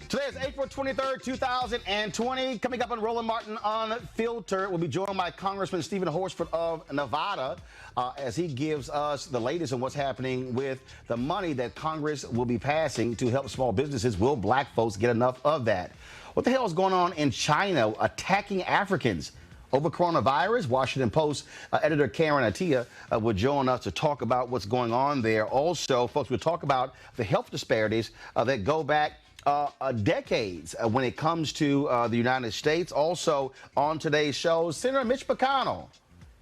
Today is April 23rd, 2020. Coming up on Roland Martin Unfiltered, we'll be joined by Congressman Stephen Horsford of Nevada as he gives us the latest on what's happening with the money that Congress will be passing to help small businesses. Will black folks get enough of that? What the hell is going on in China attacking Africans over coronavirus? Washington Post editor Karen Attia will join us to talk about what's going on there. Also, folks, we'll talk about the health disparities that go back decades when it comes to the United States. Also on today's show, Senator Mitch McConnell,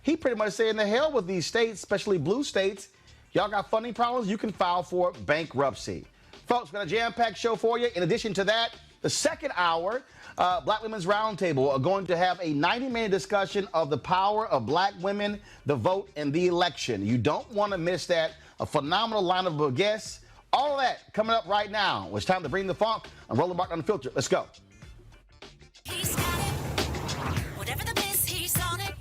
he pretty much saying the hell with these states, especially blue states. Y'all got funding problems, you can file for bankruptcy. Folks, got a jam-packed show for you. In addition to that, the second hour, Black Women's Roundtable are going to have a 90-minute discussion of the power of black women, the vote, and the election. You don't want to miss that. A phenomenal lineup of guests. All of that coming up right now. It's time to bring the funk on Roland Martin Unfiltered. Let's go. He's got it. Whatever the biz, he's on it.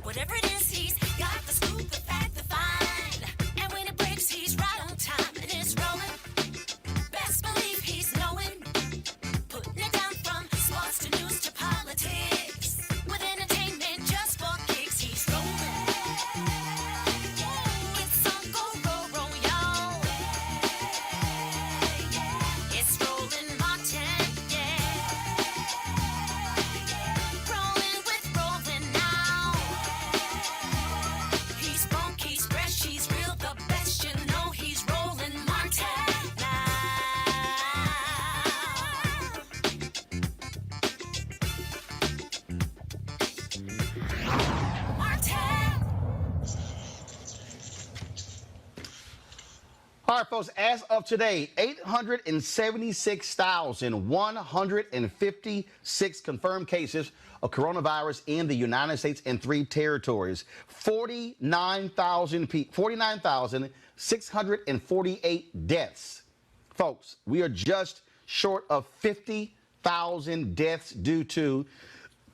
Whatever it is, he's got the scoop, the fact, the find. And when it breaks, he's right on time and it's rolling. Best believe he's knowing. Putting it down from sports to news to politics. With entertainment just for kicks, he's rolling. It's on go, roll, y'all. It's Roland Martin, yeah. Rolling with Roland now. He's funk, he's fresh, he's real, the best, you know he's Roland Martin now. Martin. All right, folks, as of today, 876,156 confirmed cases of coronavirus in the United States and 3 territories. 49,648 deaths. Folks, we are just short of 50,000 deaths due to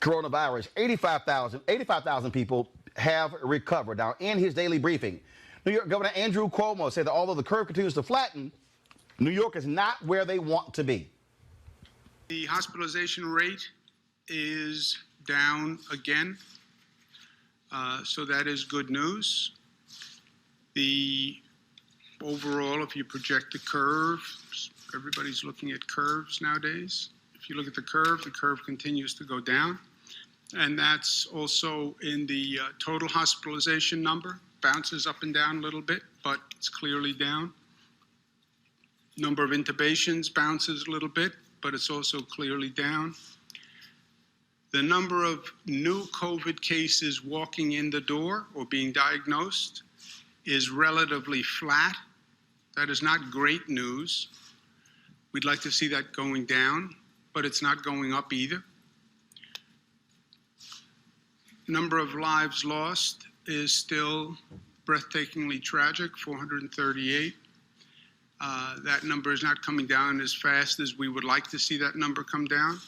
coronavirus. 85,000 people have recovered. Now, in his daily briefing, New York Governor Andrew Cuomo said that although the curve continues to flatten, New York is not where they want to be. The hospitalization rate is down again, so that is good news. The overall, if you project the curve, everybody's looking at curves nowadays. If you look at the curve continues to go down. And that's also in the total hospitalization number. Bounces up and down a little bit, but it's clearly down. Number of intubations bounces a little bit, but it's also clearly down. The number of new COVID cases walking in the door or being diagnosed is relatively flat. That is not great news. We'd like to see that going down, but it's not going up either. Number of lives lost is still breathtakingly tragic, 438. That number is not coming down as fast as we would like to see that number come down.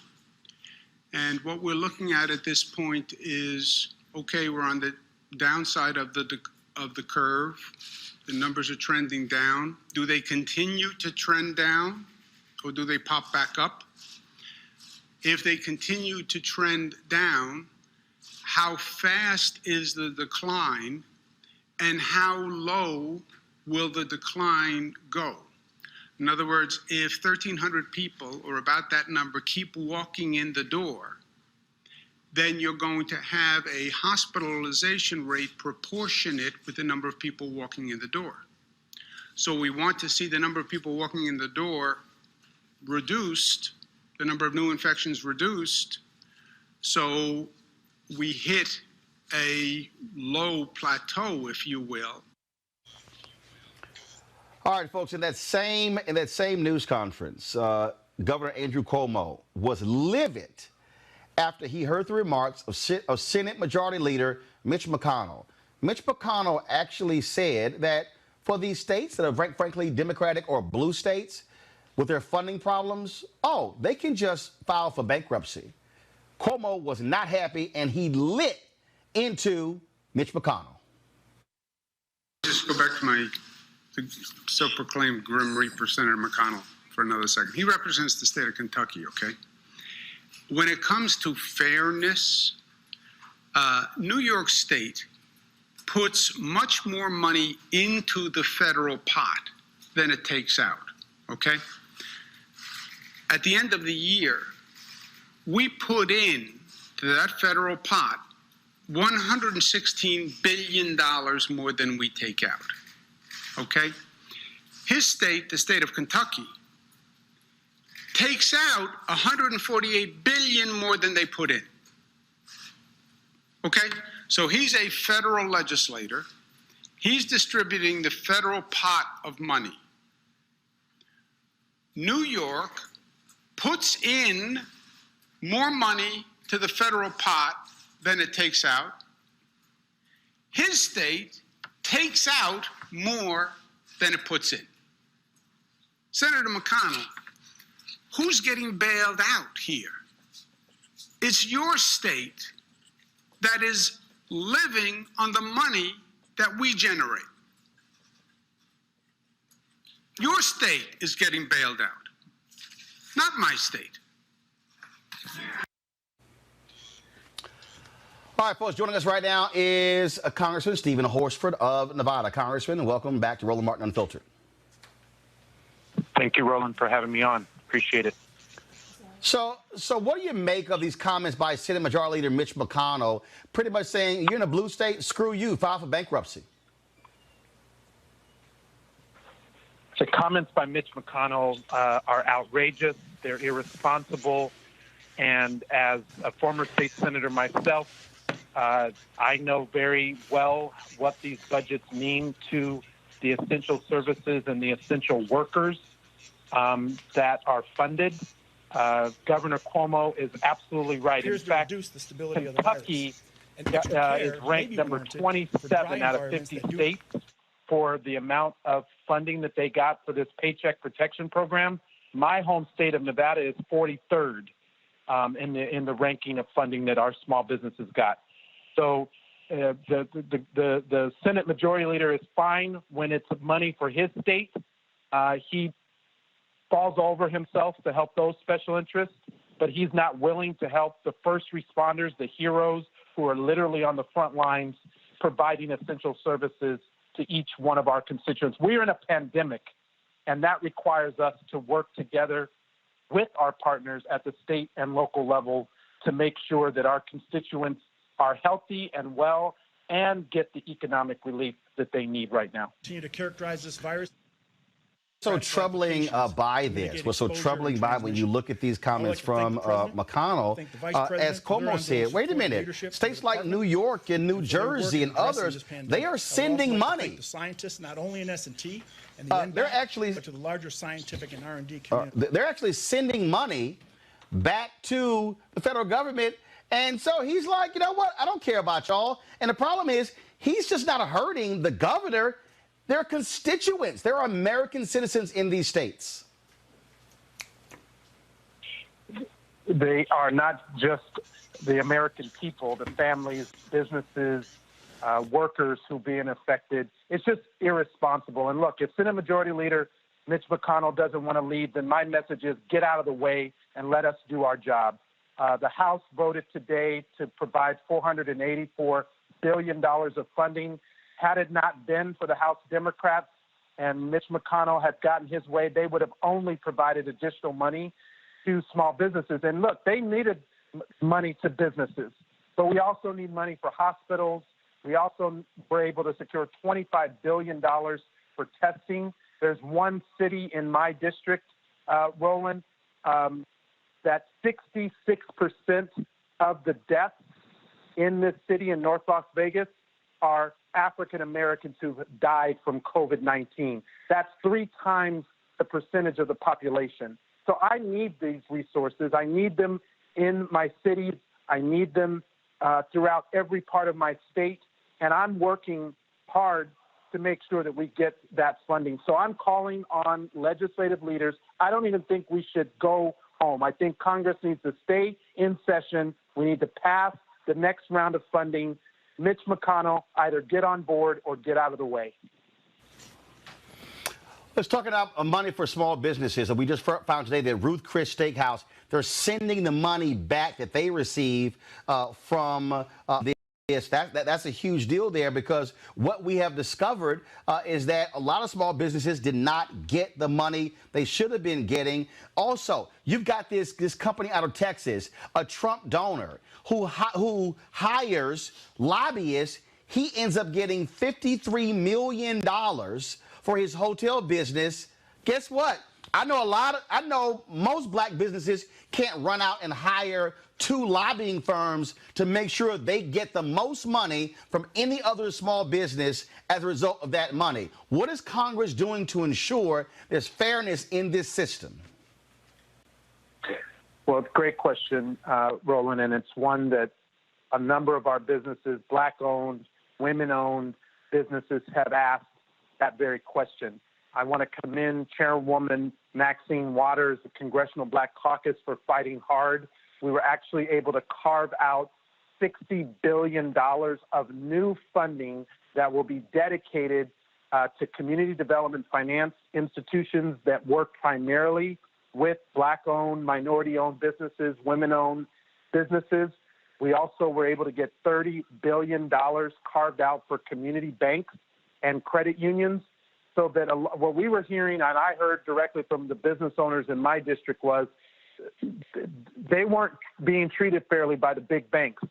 And what we're looking at this point is, okay, we're on the downside of the curve. The numbers are trending down. Do they continue to trend down, or do they pop back up? If they continue to trend down, how fast is the decline, and how low will the decline go? In other words, if 1,300 people, or about that number, keep walking in the door, then you're going to have a hospitalization rate proportionate with the number of people walking in the door. So we want to see the number of people walking in the door reduced, the number of new infections reduced, so we hit a low plateau, if you will. All right, folks, in that same news conference, Governor Andrew Cuomo was livid after he heard the remarks of Senate Majority Leader Mitch McConnell. Mitch McConnell actually said that for these states that are frankly Democratic or blue states with their funding problems, they can just file for bankruptcy. Cuomo was not happy, and he lit into Mitch McConnell. Just go back to my self-proclaimed Grim Reaper, Senator McConnell. for another second. He represents the state of Kentucky, okay? When it comes to fairness, New York State puts much more money into the federal pot than it takes out, okay? At the end of the year, we put in to that federal pot $116 billion more than we take out, okay? His state, the state of Kentucky, takes out $148 billion more than they put in, okay? So he's a federal legislator. He's distributing the federal pot of money. New York puts in more money to the federal pot than it takes out. His state takes out more than it puts in. Senator McConnell, who's getting bailed out here? It's your state that is living on the money that we generate. Your state is getting bailed out, not my state. All right, folks, joining us right now is Congressman Stephen Horsford of Nevada. Congressman, welcome back to Roland Martin Unfiltered. Thank you, Roland, for having me on. Appreciate it. So what do you make of these comments by Senate Majority Leader Mitch McConnell, pretty much saying, you're in a blue state, screw you, file for bankruptcy? The comments by Mitch McConnell are outrageous. They're irresponsible. And as a former state senator myself, I know very well what these budgets mean to the essential services and the essential workers that are funded. Governor Cuomo is absolutely right. In fact, Kentucky is ranked number 27 out of 50 states for the amount of funding that they got for this Paycheck Protection Program. My home state of Nevada is 43rd in the ranking of funding that our small businesses got. So the Senate Majority Leader is fine when it's money for his state. He falls over himself to help those special interests, but he's not willing to help the first responders, the heroes who are literally on the front lines providing essential services to each one of our constituents. We're in a pandemic, and that requires us to work together with our partners at the state and local level to make sure that our constituents are healthy and well and get the economic relief that they need right now. Continue to characterize this virus. So troubling by this, what's so troubling by when you look at these comments from McConnell, as Cuomo said, wait a minute, states like New York and New Jersey and others, they are sending money. The scientists, not only in S&T and the NBAC, they're actually, but to the larger scientific and R&D community. They're actually sending money back to the federal government. And so he's like, you know what, I don't care about y'all. And the problem is, he's just not hurting the governor. They're constituents. There are American citizens in these states. They are not just the American people, the families, businesses, workers who are being affected. It's just irresponsible. And look, if Senate Majority Leader Mitch McConnell doesn't want to lead, then my message is get out of the way and let us do our job. The House voted today to provide $484 billion of funding. Had it not been for the House Democrats and Mitch McConnell had gotten his way, they would have only provided additional money to small businesses. And look, they needed money to businesses, but we also need money for hospitals. We also were able to secure $25 billion for testing. There's one city in my district, Roland, that 66% of the deaths in this city in North Las Vegas are African Americans who died from COVID-19. That's 3 times the percentage of the population. So I need these resources. I need them in my cities. I need them throughout every part of my state. And I'm working hard to make sure that we get that funding. So I'm calling on legislative leaders. I don't even think we should go home. I think Congress needs to stay in session. We need to pass the next round of funding. Mitch McConnell, either get on board or get out of the way. Let's talk about money for small businesses. And we just found today that Ruth Chris Steakhouse, they're sending the money back that they receive from this. That's a huge deal there, because what we have discovered is that a lot of small businesses did not get the money they should have been getting. Also, you've got this company out of Texas, a Trump donor, who hires lobbyists. He ends up getting $53 million for his hotel business. Guess what? I know most black businesses can't run out and hire 2 lobbying firms to make sure they get the most money from any other small business as a result of that money. What is Congress doing to ensure there's fairness in this system? Well, it's a great question, Roland, and it's one that a number of our businesses, black-owned, women-owned businesses, have asked that very question. I want to commend Chairwoman Maxine Waters, the Congressional Black Caucus, for fighting hard. We were actually able to carve out $60 billion of new funding that will be dedicated to community development finance institutions that work primarily with black-owned, minority-owned businesses, women-owned businesses. We also were able to get $30 billion carved out for community banks and credit unions, so that what we were hearing, and I heard directly from the business owners in my district, was they weren't being treated fairly by the big banks.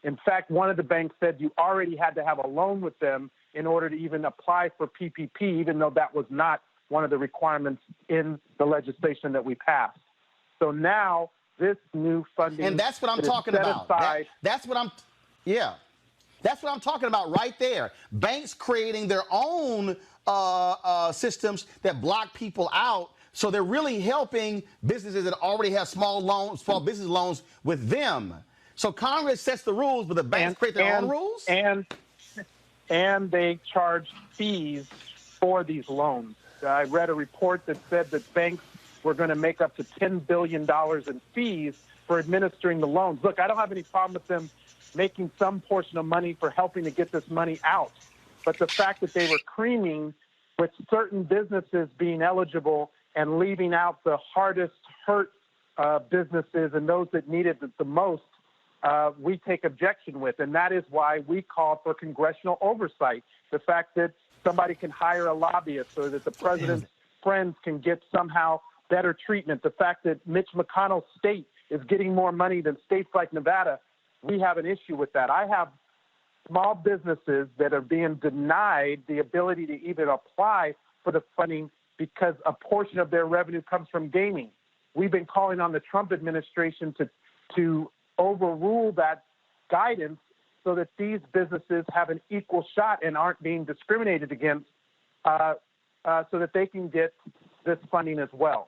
In fact, one of the banks said you already had to have a loan with them in order to even apply for PPP, even though that was not one of the requirements in the legislation that we passed. So now this new funding, and that's what I'm talking about. That's what I'm talking about right there. Banks creating their own systems that block people out. So they're really helping businesses that already have small business loans with them. So Congress sets the rules, but the banks create their own rules? And they charge fees for these loans. I read a report that said that banks were going to make up to $10 billion in fees for administering the loans. Look, I don't have any problem with them making some portion of money for helping to get this money out. But the fact that they were creaming with certain businesses being eligible and leaving out the hardest hurt businesses and those that needed it the most, we take objection with. And that is why we call for congressional oversight. The fact that somebody can hire a lobbyist so that the president's friends can get somehow better treatment. The fact that Mitch McConnell's state is getting more money than states like Nevada, we have an issue with that. I have small businesses that are being denied the ability to even apply for the funding because a portion of their revenue comes from gaming. We've been calling on the Trump administration to overrule that guidance so that these businesses have an equal shot and aren't being discriminated against, so that they can get this funding as well.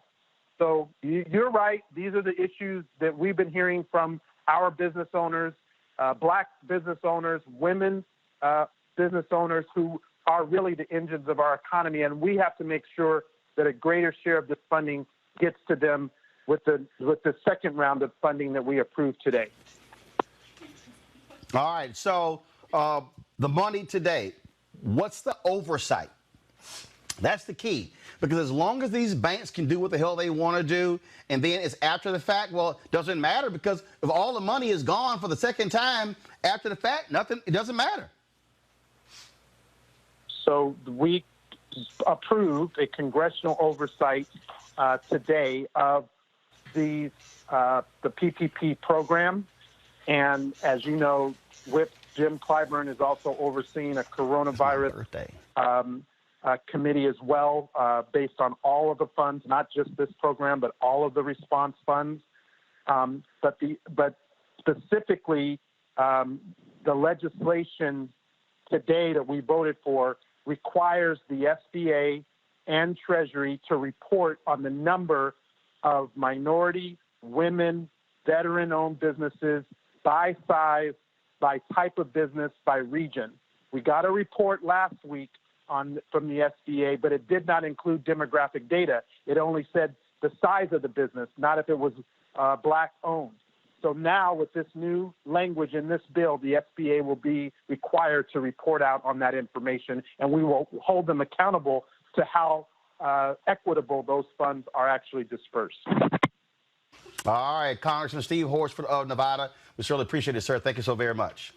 So you're right. These are the issues that we've been hearing from our business owners, black business owners, women business owners, who are really the engines of our economy. And we have to make sure that a greater share of this funding gets to them with the second round of funding that we approved today. All right. So the money today, what's the oversight? That's the key. Because as long as these banks can do what the hell they want to do, and then it's after the fact, well, it doesn't matter, because if all the money is gone for the second time after the fact, it doesn't matter. So we approved a congressional oversight today of the PPP program. And as you know, Whip Jim Clyburn is also overseeing a coronavirus committee as well, based on all of the funds, not just this program, but all of the response funds. But specifically, the legislation today that we voted for requires the SBA and Treasury to report on the number of minority, women, veteran-owned businesses by size, by type of business, by region. We got a report last week from the SBA, but it did not include demographic data. It only said the size of the business, not if it was black-owned. So now with this new language in this bill, the SBA will be required to report out on that information, and we will hold them accountable to how equitable those funds are actually dispersed. All right, Congressman Steve Horsford of Nevada. We certainly appreciate it, sir. Thank you so very much.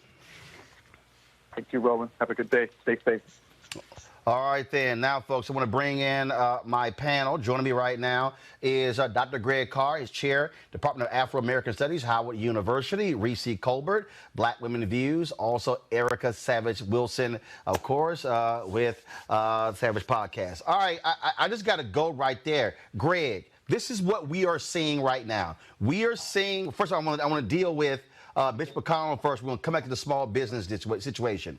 Thank you, Roland. Have a good day. Stay safe. All right, then. Now, folks, I want to bring in my panel. Joining me right now is Dr. Greg Carr, his chair, Department of Afro-American Studies, Howard University, Reese Colbert, Black Women Views, also Erica Savage Wilson, of course, with Savage Podcast. All right, I just got to go right there. Greg, this is what we are seeing right now. We are seeing, first of all, I want to deal with Mitch McConnell first. We're going to come back to the small business situation.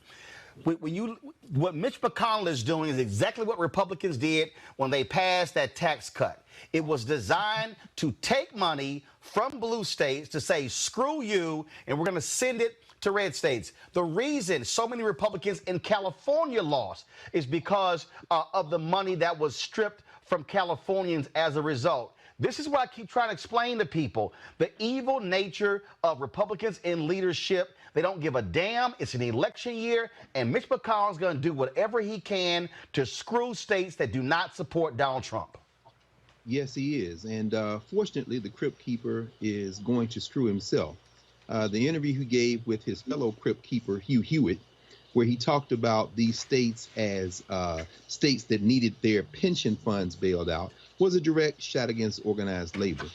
What Mitch McConnell is doing is exactly what Republicans did when they passed that tax cut. It was designed to take money from blue states to say, screw you, and we're going to send it to red states. The reason so many Republicans in California lost is because of the money that was stripped from Californians as a result. This is what I keep trying to explain to people. The evil nature of Republicans in leadership. They don't give a damn. It's an election year, and Mitch McConnell's going to do whatever he can to screw states that do not support Donald Trump. Yes, he is. And fortunately, the Crypt Keeper is going to screw himself. The interview he gave with his fellow Crypt Keeper, Hugh Hewitt, where he talked about these states as states that needed their pension funds bailed out, was a direct shot against organized labor.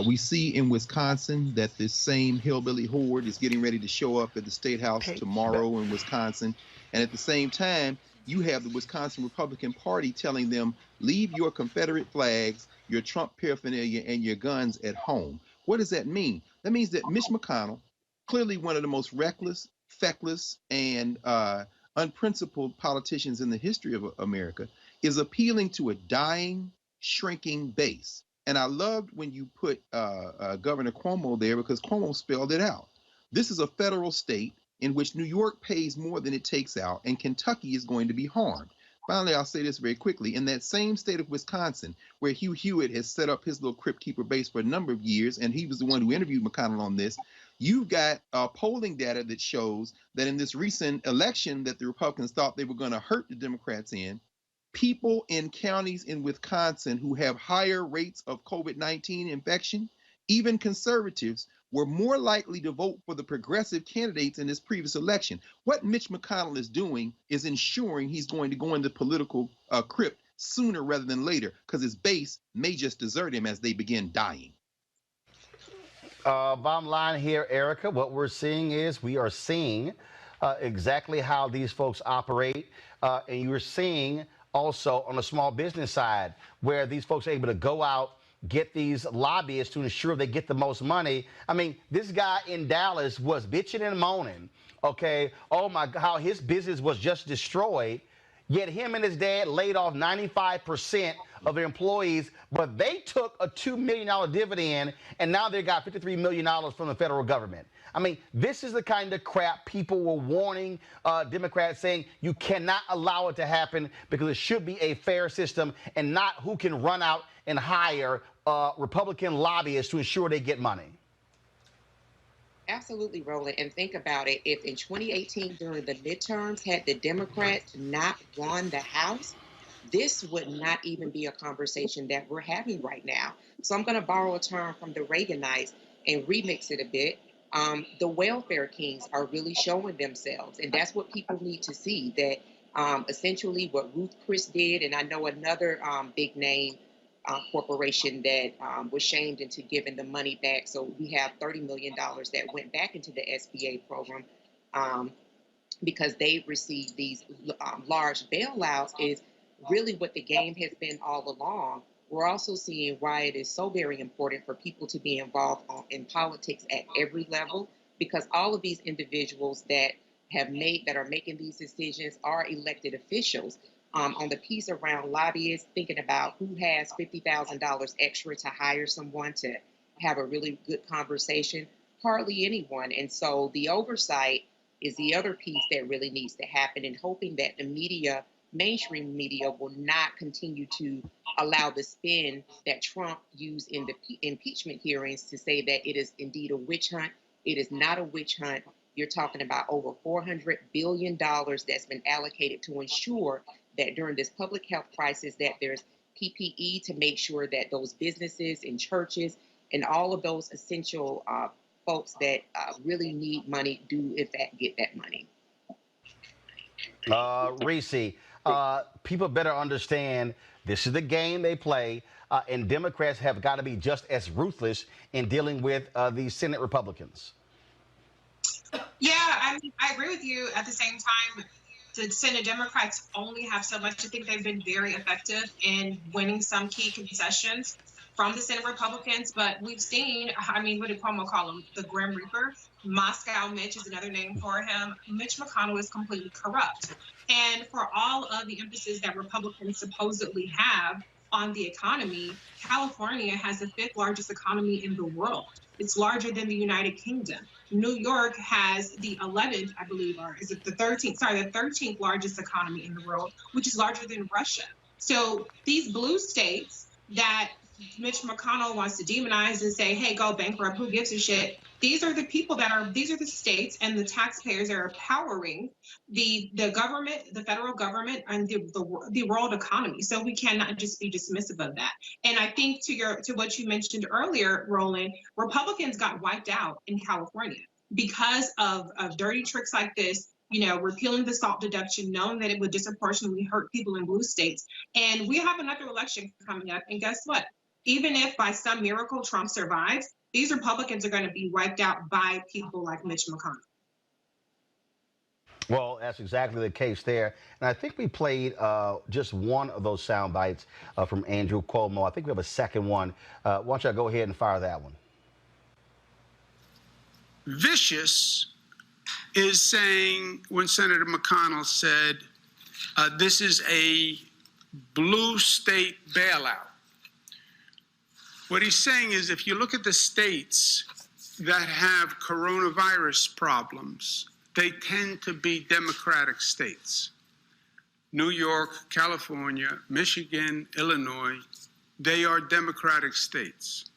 We see in Wisconsin that this same hillbilly horde is getting ready to show up at the State House tomorrow in Wisconsin. And at the same time, you have the Wisconsin Republican Party telling them, leave your Confederate flags, your Trump paraphernalia, and your guns at home. What does that mean? That means that Mitch McConnell, clearly one of the most reckless, feckless, and unprincipled politicians in the history of America, is appealing to a dying, shrinking base. And I loved when you put Governor Cuomo there, because Cuomo spelled it out. This is a federal state in which New York pays more than it takes out, and Kentucky is going to be harmed. Finally, I'll say this very quickly. In that same state of Wisconsin, where Hugh Hewitt has set up his little Crypt Keeper base for a number of years, and he was the one who interviewed McConnell on this, you've got polling data that shows that in this recent election that the Republicans thought they were going to hurt the Democrats in, people in counties in Wisconsin who have higher rates of COVID-19 infection, even conservatives, were more likely to vote for the progressive candidates in this previous election. What Mitch McConnell is doing is ensuring he's going to go into political crypt sooner rather than later, because his base may just desert him as they begin dying. Bottom line here, Erica, what we're seeing is we are seeing exactly how these folks operate, and you're seeing also on the small business side where these folks are able to go out, get these lobbyists to ensure they get the most money. I mean, this guy in Dallas was bitching and moaning, okay, oh my God, how his business was just destroyed, yet him and his dad laid off 95% of their employees, but they took a $2 million dividend, and now they got $53 million from the federal government. I mean, this is the kind of crap people were warning Democrats, saying you cannot allow it to happen because it should be a fair system and not who can run out and hire Republican lobbyists to ensure they get money. Absolutely, Roland. And think about it. If in 2018, during the midterms, had the Democrats not won the House, this would not even be a conversation that we're having right now. So I'm going to borrow a term from the Reaganites and remix it a bit. The welfare kings are really showing themselves. And that's what people need to see, that essentially what Ruth Chris did, and I know another big name corporation that was shamed into giving the money back. So we have $30 million that went back into the SBA program because they received these large bailouts, is really what the game has been all along. We're also seeing why it is so very important for people to be involved in politics at every level, because all of these individuals that are making these decisions are elected officials. On the piece around lobbyists, thinking about who has $50,000 extra to hire someone to have a really good conversation, hardly anyone. And so the oversight is the other piece that really needs to happen, and hoping that the media, mainstream media, will not continue to allow the spin that Trump used in the impeachment hearings to say that it is indeed a witch hunt. It is not a witch hunt. You're talking about over $400 billion that's been allocated to ensure that during this public health crisis that there's PPE to make sure that those businesses and churches and all of those essential folks that really need money do, in fact, get that money. Reese, people better understand this is the game they play, and Democrats have got to be just as ruthless in dealing with these Senate Republicans. Yeah, I mean, I agree with you. At the same time, the Senate Democrats only have so much. I think they've been very effective in winning some key concessions from the Senate Republicans, but we've seen, I mean, what did Cuomo call him? The Grim Reaper. Moscow Mitch is another name for him. Mitch McConnell is completely corrupt. And for all of the emphasis that Republicans supposedly have on the economy, California has the 5th largest economy in the world. It's larger than the United Kingdom. New York has the 11th, I believe, or is it the 13th? Sorry, the 13th largest economy in the world, which is larger than Russia. So these blue states that Mitch McConnell wants to demonize and say, hey, go bankrupt, who gives a shit? These are the people these are the states and the taxpayers that are powering the government, the federal government, and the world economy. So we cannot just be dismissive of that. And I think to what you mentioned earlier, Roland, Republicans got wiped out in California because of dirty tricks like this. You know, repealing the SALT deduction, knowing that it would disproportionately hurt people in blue states. And we have another election coming up. And guess what? Even if by some miracle Trump survives, these Republicans are going to be wiped out by people like Mitch McConnell. Well, that's exactly the case there. And I think we played just one of those sound bites from Andrew Cuomo. I think we have a second one. Why don't you go ahead and fire that one? Vicious is saying, when Senator McConnell said, this is a blue state bailout. What he's saying is, if you look at the states that have coronavirus problems, they tend to be Democratic states. New York, California, Michigan, Illinois, they are Democratic states.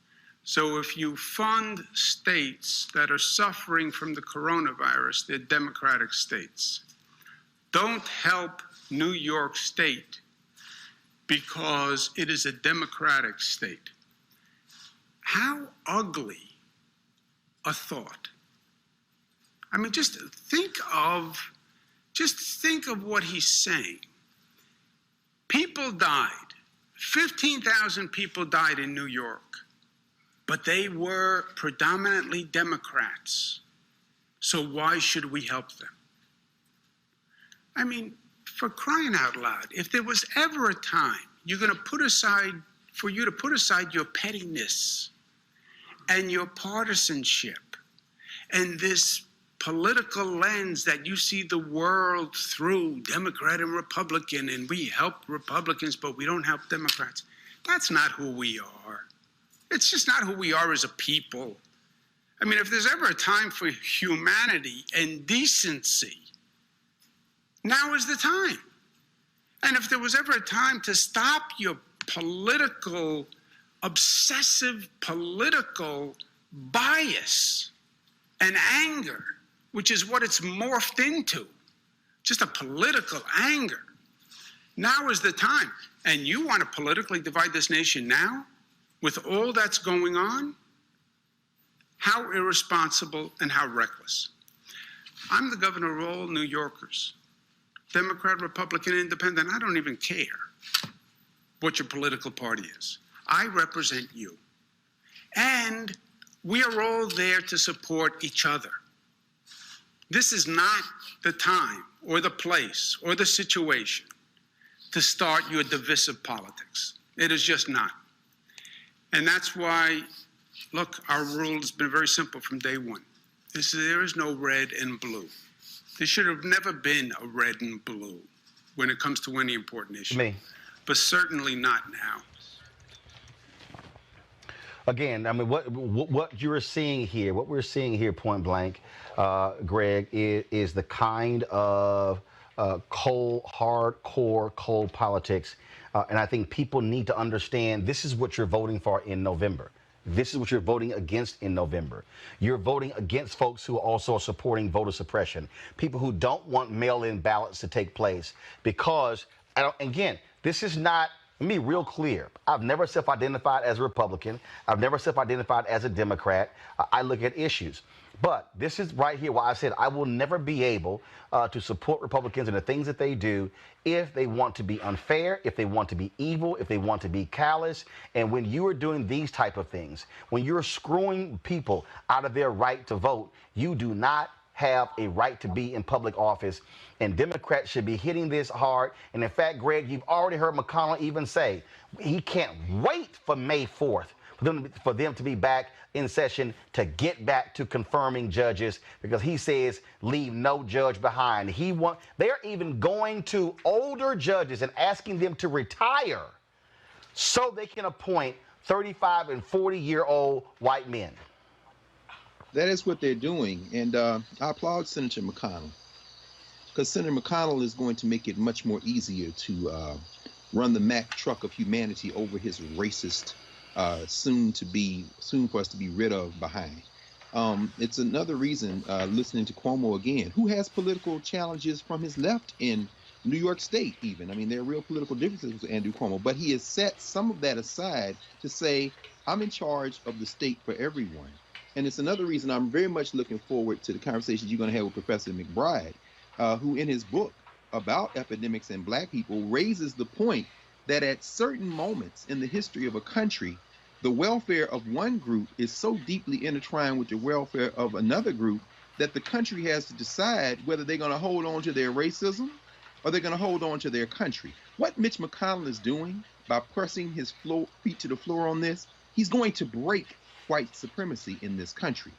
So if you fund states that are suffering from the coronavirus, they're Democratic states. Don't help New York State because it is a Democratic state. How ugly a thought. I mean, just think of what he's saying. People died. 15,000 people died in New York, but they were predominantly Democrats. So why should we help them? I mean, for crying out loud, if there was ever a time you're going to put aside your pettiness and your partisanship and this political lens that you see the world through, Democrat and Republican, and we help Republicans, but we don't help Democrats. That's not who we are. It's just not who we are as a people. I mean, if there's ever a time for humanity and decency, now is the time. And if there was ever a time to stop your obsessive political bias and anger, which is what it's morphed into, just a political anger. Now is the time. And you want to politically divide this nation now with all that's going on? How irresponsible and how reckless. I'm the governor of all New Yorkers, Democrat, Republican, Independent. I don't even care what your political party is. I represent you. And we are all there to support each other. This is not the time or the place or the situation to start your divisive politics. It is just not. And that's why, look, our rule has been very simple from day one. There is no red and blue. There should have never been a red and blue when it comes to any important issue. But certainly not now. Again, I mean, what you're seeing here, what we're seeing here, point blank, Greg, is the kind of hardcore cold politics. And I think people need to understand this is what you're voting for in November. This is what you're voting against in November. You're voting against folks who are also supporting voter suppression, people who don't want mail-in ballots to take place because, again, this is not Let me be real clear. I've never self-identified as a Republican. I've never self-identified as a Democrat. I look at issues. But this is right here why I said I will never be able to support Republicans and the things that they do if they want to be unfair, if they want to be evil, if they want to be callous. And when you are doing these type of things, when you're screwing people out of their right to vote, you do not have a right to be in public office, and Democrats should be hitting this hard. And in fact, Greg, you've already heard McConnell even say he can't wait for May 4th for them to be back in session to get back to confirming judges, because he says leave no judge behind. They're even going to older judges and asking them to retire so they can appoint 35 and 40-year-old white men. That is what they're doing, and I applaud Senator McConnell, because Senator McConnell is going to make it much more easier to run the Mack truck of humanity over his racist, soon for us to be rid of behind. It's another reason, listening to Cuomo again, who has political challenges from his left in New York State even. I mean, there are real political differences with Andrew Cuomo, but he has set some of that aside to say, I'm in charge of the state for everyone. And it's another reason I'm very much looking forward to the conversations you're going to have with Professor McBride, who in his book about epidemics and black people raises the point that at certain moments in the history of a country, the welfare of one group is so deeply intertwined with the welfare of another group that the country has to decide whether they're going to hold on to their racism or they're going to hold on to their country. What Mitch McConnell is doing by pressing his feet to the floor on this, he's going to break white supremacy in this country,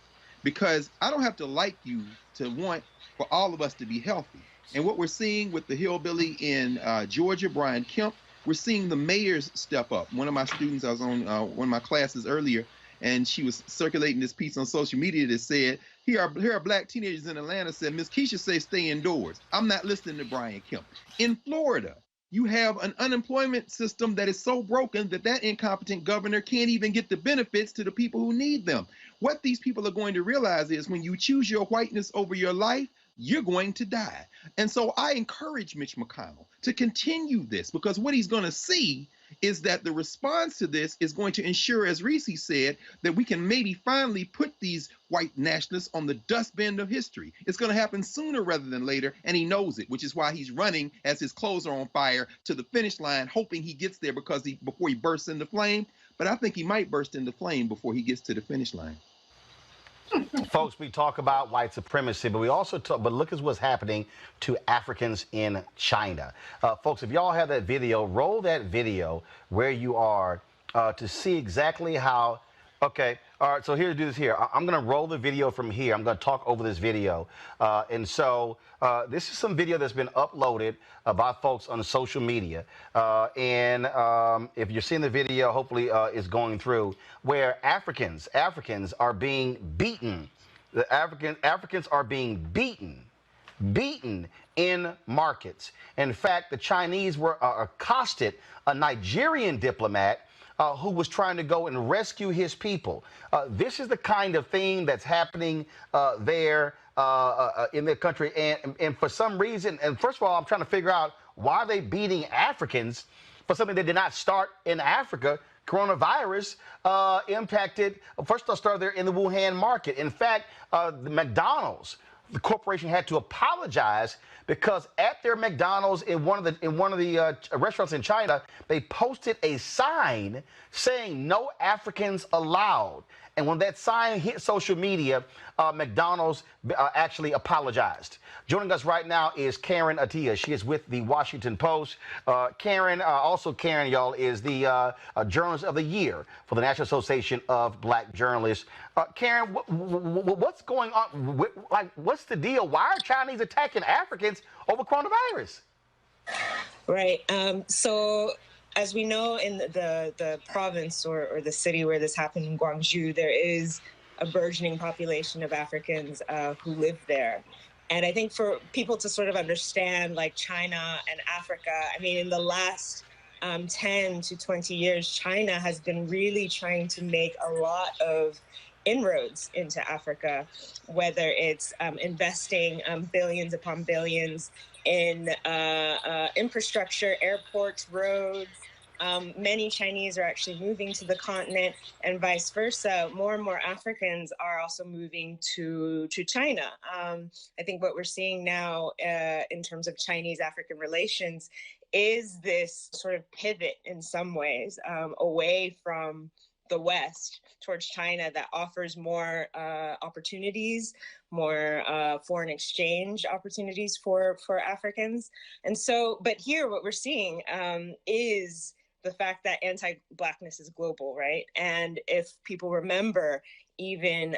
because I don't have to like you to want for all of us to be healthy. And what we're seeing with the hillbilly in Georgia, Brian Kemp, we're seeing the mayors step up. One of my students, I was on one of my classes earlier, and she was circulating this piece on social media that said, here are black teenagers in Atlanta said, Miss Keisha say stay indoors. I'm not listening to Brian Kemp. In Florida, you have an unemployment system that is so broken that incompetent governor can't even get the benefits to the people who need them. What these people are going to realize is when you choose your whiteness over your life, you're going to die. And so I encourage Mitch McConnell to continue this, because what he's going to see is that the response to this is going to ensure, as Reese said, that we can maybe finally put these white nationalists on the dustbin of history. It's going to happen sooner rather than later, and he knows it, which is why he's running as his clothes are on fire to the finish line, hoping he gets there before he bursts into flame. But I think he might burst into flame before he gets to the finish line. Folks, we talk about white supremacy, but we also talk, but look at what's happening to Africans in China. Folks, if y'all have that video, roll that video where you are to see exactly how, okay, all right, so here, do this here. I'm going to roll the video from here. I'm going to talk over this video. And so this is some video that's been uploaded by folks on social media. And if you're seeing the video, hopefully it's going through, where Africans are being beaten. The Africans are being beaten in markets. In fact, the Chinese were accosted a Nigerian diplomat who was trying to go and rescue his people. This is the kind of thing that's happening there in the country. And for some reason, and first of all, I'm trying to figure out why are they beating Africans for something that did not start in Africa. Coronavirus impacted, first I'll start there in the Wuhan market. In fact, the McDonald's, the corporation had to apologize because at their McDonald's in one of the restaurants in China, they posted a sign saying no Africans allowed. And when that sign hit social media, McDonald's actually apologized. Joining us right now is Karen Attiah. She is with the Washington Post. Karen, y'all, is the Journalist of the Year for the National Association of Black Journalists. Karen, what's going on? What's the deal? Why are Chinese attacking Africans over coronavirus? Right. So, as we know, in the province or the city where this happened in Guangzhou, there is a burgeoning population of Africans who live there. And I think for people to sort of understand, like China and Africa, I mean, in the last 10 to 20 years, China has been really trying to make a lot of inroads into Africa, whether it's investing billions upon billions in infrastructure, airports, roads, Many Chinese are actually moving to the continent, and vice versa. More and more Africans are also moving to China. I think what we're seeing now in terms of Chinese-African relations is this sort of pivot in some ways away from the West towards China that offers more opportunities, more foreign exchange opportunities for Africans. And so, but here what we're seeing is the fact that anti-Blackness is global, right? And if people remember, even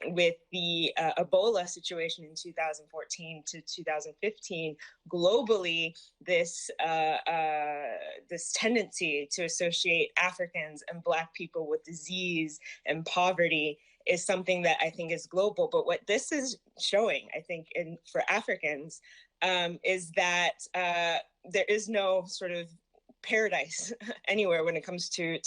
with the Ebola situation in 2014 to 2015, globally, this tendency to associate Africans and Black people with disease and poverty is something that I think is global. But what this is showing, I think, for Africans, is that there is no sort of paradise anywhere when it comes to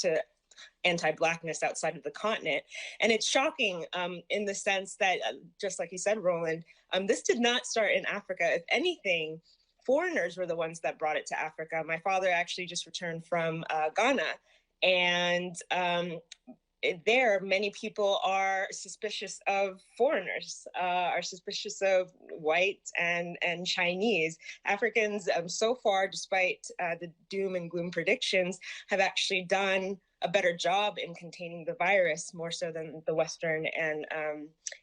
anti-Blackness outside of the continent. And it's shocking in the sense that, just like you said, Roland, this did not start in Africa. If anything, foreigners were the ones that brought it to Africa. My father actually just returned from Ghana, and there, many people are suspicious of foreigners, are suspicious of white and Chinese. Africans, so far, despite the doom and gloom predictions, have actually done a better job in containing the virus, more so than the Western and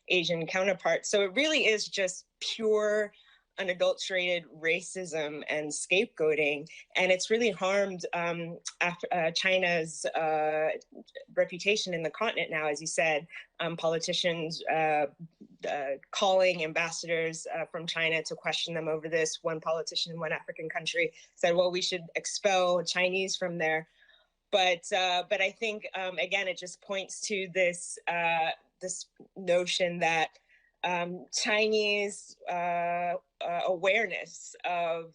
Asian counterparts. So it really is just pure, unadulterated racism and scapegoating, and it's really harmed China's reputation in the continent now. As you said, politicians calling ambassadors from China to question them over this. One politician in one African country said, well, we should expel Chinese from there. But I think, again, it just points to this notion that Chinese awareness of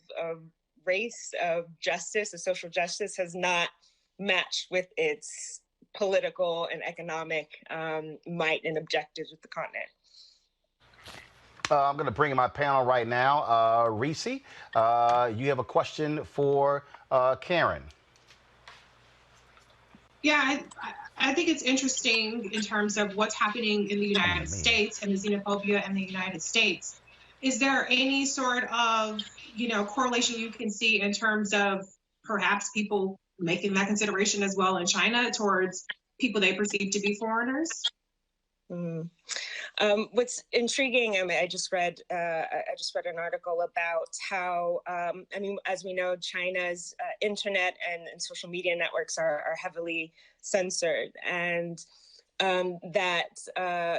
race, of justice, of social justice has not matched with its political and economic might and objectives with the continent. I'm going to bring in my panel right now. Reese, you have a question for Karen. Yeah, I think it's interesting in terms of what's happening in the United States and the xenophobia in the United States. Is there any sort of, correlation you can see in terms of perhaps people making that consideration as well in China towards people they perceive to be foreigners? What's intriguing, I just read an article about how, as we know, China's internet and social media networks are heavily censored, and that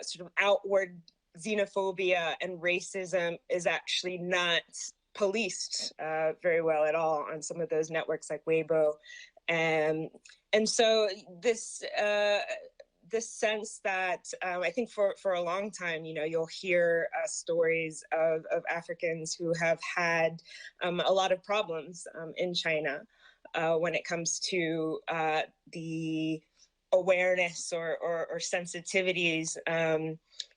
sort of outward xenophobia and racism is actually not policed very well at all on some of those networks like Weibo. And so this sense that I think for a long time, you'll hear stories of Africans who have had a lot of problems in China when it comes to the awareness or sensitivities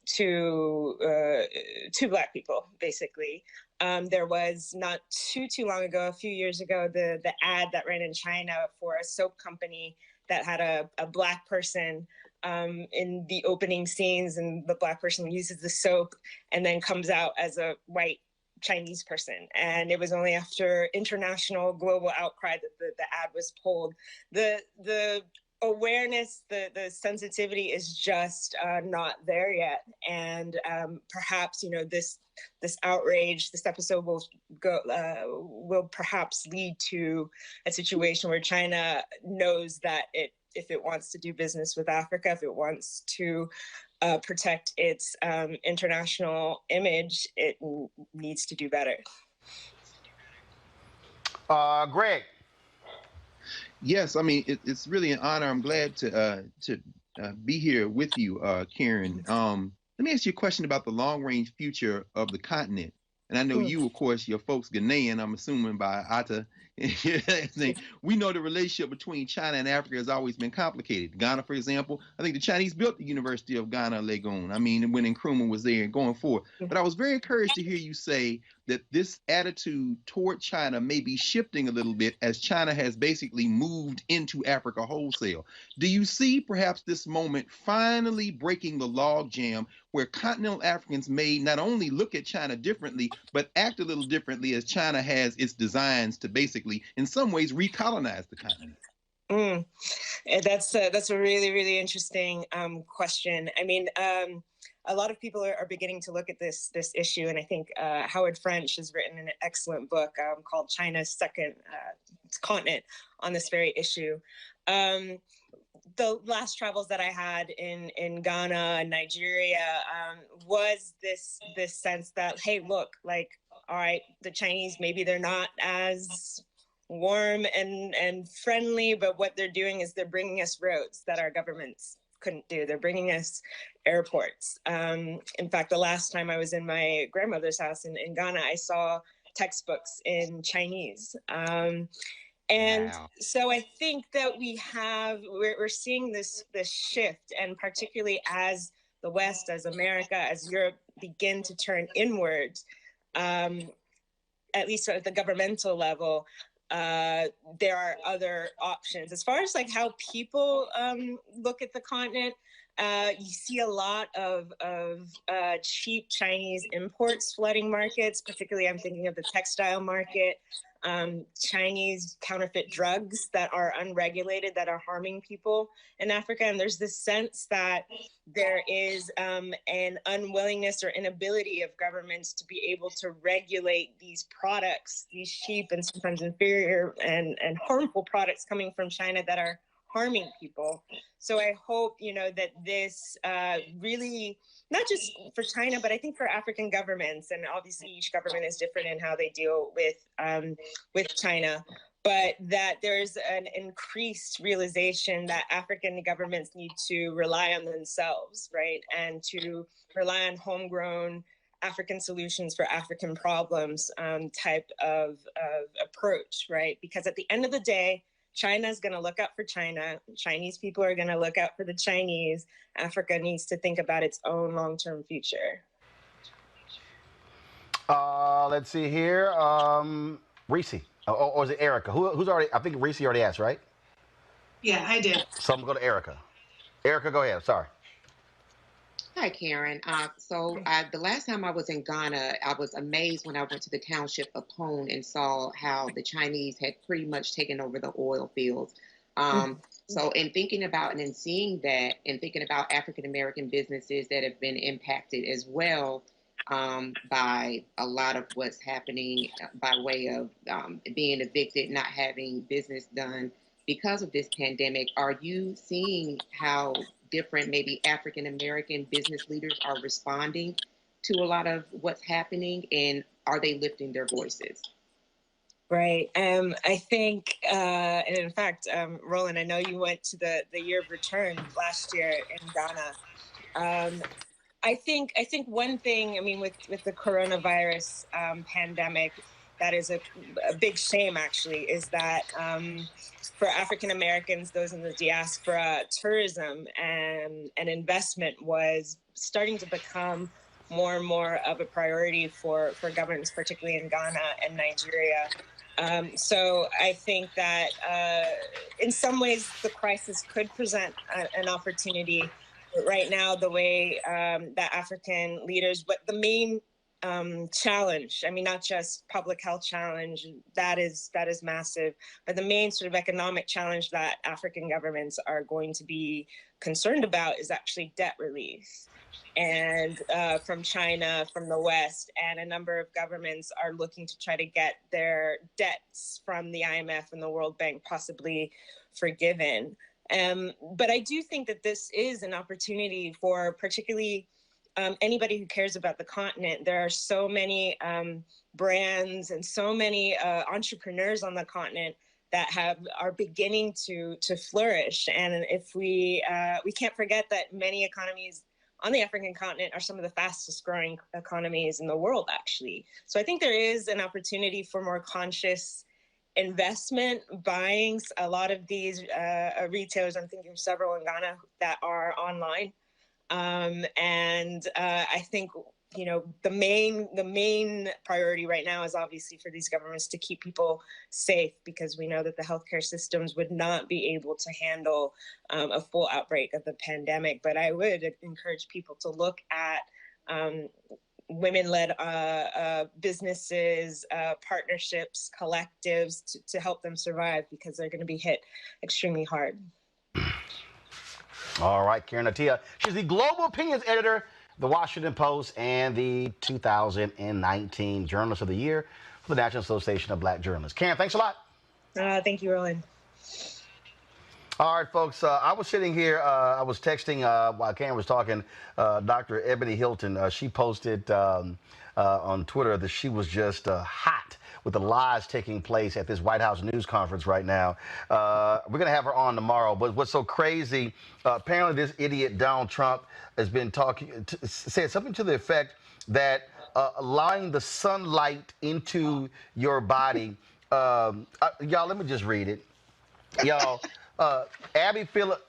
to Black people, basically. There was not too long ago, a few years ago, the ad that ran in China for a soap company that had a Black person in the opening scenes, and the Black person uses the soap and then comes out as a white Chinese person. And it was only after international global outcry that the ad was pulled. The awareness, the sensitivity is just not there yet. And perhaps, this outrage, this episode will perhaps lead to a situation where China knows that if it wants to do business with Africa, if it wants to protect its international image, it needs to do better. Greg. Yes, it's really an honor. I'm glad to be here with you, Karen. Let me ask you a question about the long-range future of the continent. And I know you, of course, your folks Ghanaian, I'm assuming by Atta. We know the relationship between China and Africa has always been complicated. Ghana, for example, I think the Chinese built the University of Ghana, Legon. When Nkrumah was there and going forward. But I was very encouraged to hear you say that this attitude toward China may be shifting a little bit as China has basically moved into Africa wholesale. Do you see perhaps this moment finally breaking the log jam where continental Africans may not only look at China differently, but act a little differently as China has its designs to basically, in some ways, recolonize the continent? That's a really, really interesting question. I mean, a lot of people are beginning to look at this issue, and I think Howard French has written an excellent book called China's Second Continent on this very issue. The last travels that I had in Ghana and Nigeria was this sense that, hey, look, like, all right, the Chinese, maybe they're not as warm and friendly, but what they're doing is they're bringing us roads that our governments couldn't do. They're bringing us airports. In fact, the last time I was in my grandmother's house in Ghana, I saw textbooks in Chinese. And wow. So I think that we're seeing this shift, and particularly as the West, as America, as Europe begin to turn inwards, at least at the governmental level, there are other options. As far as like how people look at the continent, you see a lot of cheap Chinese imports flooding markets. Particularly, I'm thinking of the textile market, Chinese counterfeit drugs that are unregulated, that are harming people in Africa. And there's this sense that there is an unwillingness or inability of governments to be able to regulate these products, these cheap and sometimes inferior and harmful products coming from China that are harming people. So I hope, that this really, not just for China, but I think for African governments, and obviously each government is different in how they deal with China, but that there's an increased realization that African governments need to rely on themselves, right? And to rely on homegrown African solutions for African problems type of approach, right? Because at the end of the day, China is going to look out for China. Chinese people are going to look out for the Chinese. Africa needs to think about its own long-term future. Let's see here. Reese. Or is it Erica? Who's already? I think Reese already asked, right? Yeah, I did. So I'm going to go to Erica. Erica, go ahead. Sorry. Hi, Karen. The last time I was in Ghana, I was amazed when I went to the township of Pone and saw how the Chinese had pretty much taken over the oil fields. So in thinking about and seeing that and thinking about African-American businesses that have been impacted as well by a lot of what's happening by way of being evicted, not having business done because of this pandemic, are you seeing how different maybe African-American business leaders are responding to a lot of what's happening, and are they lifting their voices? Right. I think, and in fact, Roland, I know you went to the Year of Return last year in Ghana. I think one thing, I mean, with the coronavirus pandemic, that is a big shame, actually, is that for African Americans, those in the diaspora, tourism and investment was starting to become more and more of a priority for governments, particularly in Ghana and Nigeria. So I think that in some ways the crisis could present an opportunity. But right now, the way that African leaders, but the main challenge, I mean, not just public health challenge, that is massive, but the main sort of economic challenge that African governments are going to be concerned about is actually debt relief. And from China, from the West, and a number of governments are looking to try to get their debts from the IMF and the World Bank possibly forgiven. But I do think that this is an opportunity for particularly anybody who cares about the continent. There are so many brands and so many entrepreneurs on the continent that are beginning to flourish. And if we can't forget that many economies on the African continent are some of the fastest growing economies in the world, actually. So I think there is an opportunity for more conscious investment, buying. A lot of these retailers, I'm thinking of several in Ghana that are online. And I think you know, the main priority right now is obviously for these governments to keep people safe, because we know that the healthcare systems would not be able to handle a full outbreak of the pandemic. But I would encourage people to look at women-led businesses, partnerships, collectives to help them survive, because they're going to be hit extremely hard. All right, Karen Attia. She's the Global Opinions Editor, The Washington Post, and the 2019 Journalist of the Year for the National Association of Black Journalists. Karen, thanks a lot. Thank you, Roland. All right, folks. I was sitting here. I was texting while Karen was talking. Dr. Ebony Hilton. She posted on Twitter that she was just hot with the lies taking place at this White House news conference right now. We're going to have her on tomorrow. But what's so crazy, apparently this idiot Donald Trump has been said something to the effect that allowing the sunlight into your body, y'all, let me just read it. Y'all, Abby Phillips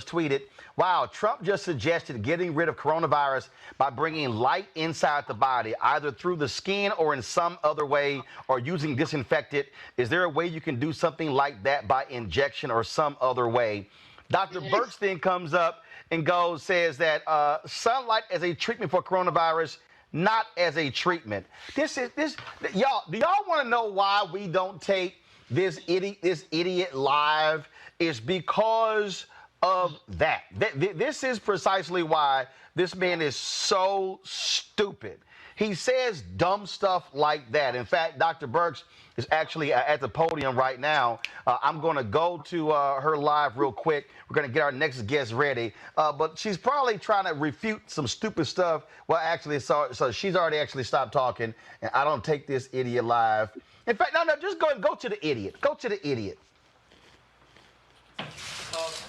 tweeted, "Wow, Trump just suggested getting rid of coronavirus by bringing light inside the body, either through the skin or in some other way, or using disinfectant. Is there a way you can do something like that by injection or some other way?" Dr. Birx then comes up and says that sunlight as a treatment for coronavirus, not as a treatment. Y'all, do y'all want to know why we don't take this idiot live? Is because of that. This is precisely why this man is so stupid. He says dumb stuff like that. In fact, Dr. Birx is actually at the podium right now. I'm going to go to her live real quick. We're going to get our next guest ready. But she's probably trying to refute some stupid stuff. Well, actually, so she's already actually stopped talking, and I don't take this idiot live. In fact, no, just go to the idiot. Go to the idiot.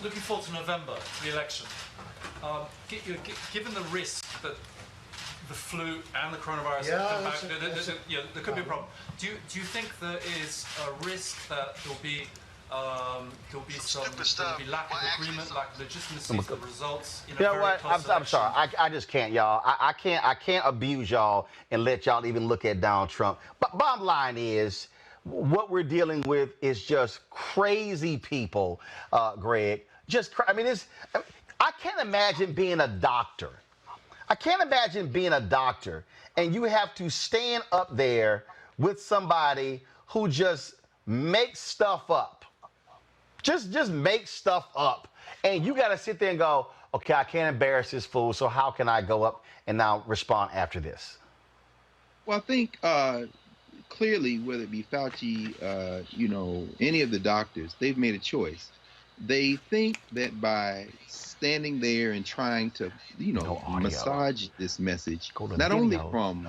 Looking forward to November, the election. Given the risk that the flu and the coronavirus come back, there could be a problem. Do you think there is a risk that there'll be lack of agreement, lack of legitimacy of the results? You know what? I'm sorry. I just can't, y'all. I can't abuse y'all and let y'all even look at Donald Trump. But bottom line is, what we're dealing with is just crazy people, Greg. I can't imagine being a doctor. I can't imagine being a doctor and you have to stand up there with somebody who just makes stuff up. Just make stuff up. And you got to sit there and go, okay, I can't embarrass this fool, so how can I go up and now respond after this? Well, I think clearly, whether it be Fauci, any of the doctors, they've made a choice. They think that by standing there and trying to, massage this message, not only from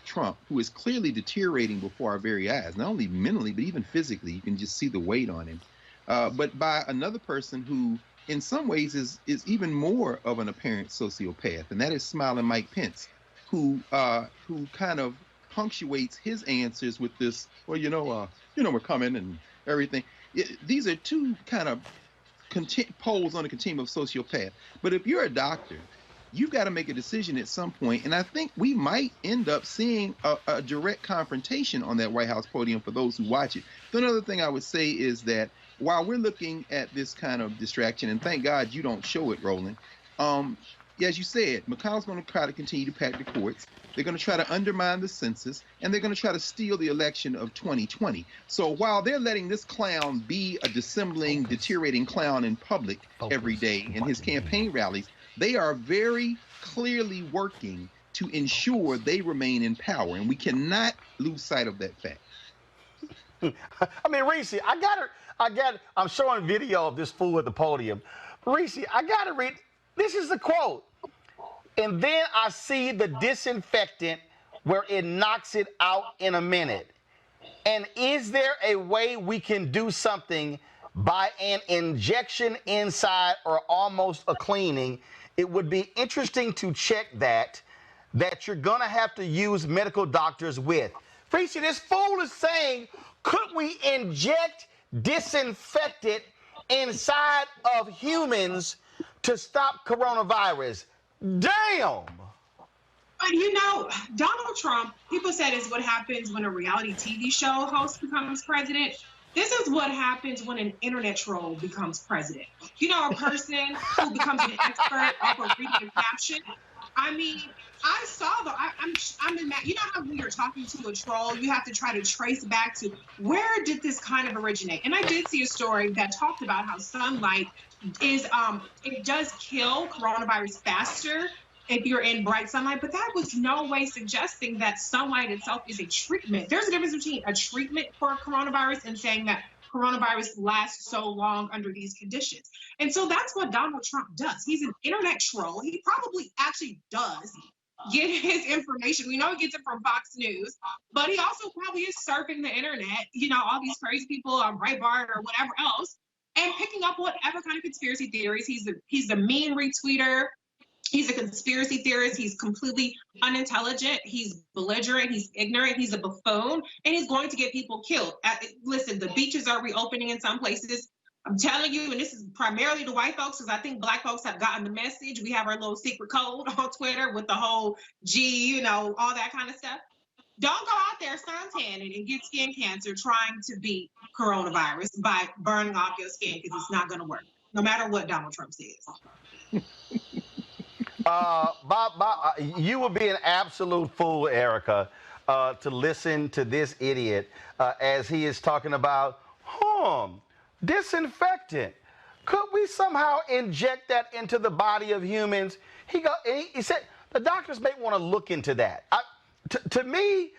Trump, who is clearly deteriorating before our very eyes, not only mentally, but even physically, you can just see the weight on him, but by another person who, in some ways, is even more of an apparent sociopath, and that is Smiling Mike Pence, who kind of punctuates his answers with this, well, we're coming and everything. These are two kind of poles on a continuum of sociopath. But if you're a doctor, you've got to make a decision at some point. And I think we might end up seeing a direct confrontation on that White House podium for those who watch it. The other thing I would say is that while we're looking at this kind of distraction, and thank God you don't show it, Roland, as you said, McConnell's going to try to continue to pack the courts. They're going to try to undermine the census, and they're going to try to steal the election of 2020. So while they're letting this clown be a dissembling, deteriorating clown in public every day in his campaign rallies, they are very clearly working to ensure they remain in power, and we cannot lose sight of that fact. I mean, Reese, I'm showing video of this fool at the podium. Reese, I got to read. This is the quote. And then I see the disinfectant where it knocks it out in a minute. And is there a way we can do something by an injection inside or almost a cleaning? It would be interesting to check that you're going to have to use medical doctors with. Preacher, this fool is saying, could we inject disinfectant inside of humans to stop coronavirus? Damn. But you know, Donald Trump, people said is what happens when a reality TV show host becomes president. This is what happens when an internet troll becomes president. You know, a person who becomes an expert off of reading a caption. I mean, I saw I'm in that. You know how when you're talking to a troll, you have to try to trace back to where did this kind of originate. And I did see a story that talked about how sunlight is it does kill coronavirus faster if you're in bright sunlight, but that was no way suggesting that sunlight itself is a treatment. There's a difference between a treatment for coronavirus and saying that coronavirus lasts so long under these conditions. And so that's what Donald Trump does. He's an internet troll. He probably actually does get his information. We know he gets it from Fox News, but he also probably is surfing the internet, you know, all these crazy people on Breitbart or whatever else, and picking up whatever kind of conspiracy theories. He's the meme retweeter. He's a conspiracy theorist. He's completely unintelligent. He's belligerent. He's ignorant. He's a buffoon, and he's going to get people killed. Listen, the beaches are reopening in some places. I'm telling you, and this is primarily the white folks, because I think black folks have gotten the message. We have our little secret code on Twitter with the whole G, you know, all that kind of stuff. Don't go out there suntanning and get skin cancer trying to beat coronavirus by burning off your skin, because it's not going to work, no matter what Donald Trump says. Bob, you would be an absolute fool, Erica, to listen to this idiot as he is talking about, disinfectant. Could we somehow inject that into the body of humans? He said the doctors may want to look into that. To me,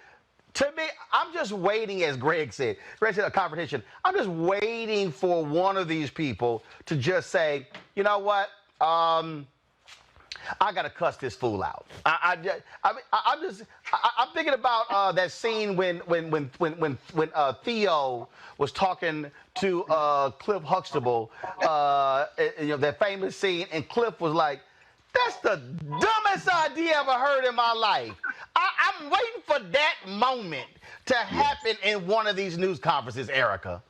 I'm just waiting, as Greg said a confrontation. I'm just waiting for one of these people to just say, you know what? I gotta cuss this fool out. I'm thinking about that scene when Theo was talking to Cliff Huxtable, you know, that famous scene, and Cliff was like, "That's the dumbest idea I ever heard in my life." I'm waiting for that moment to happen in one of these news conferences, Erica.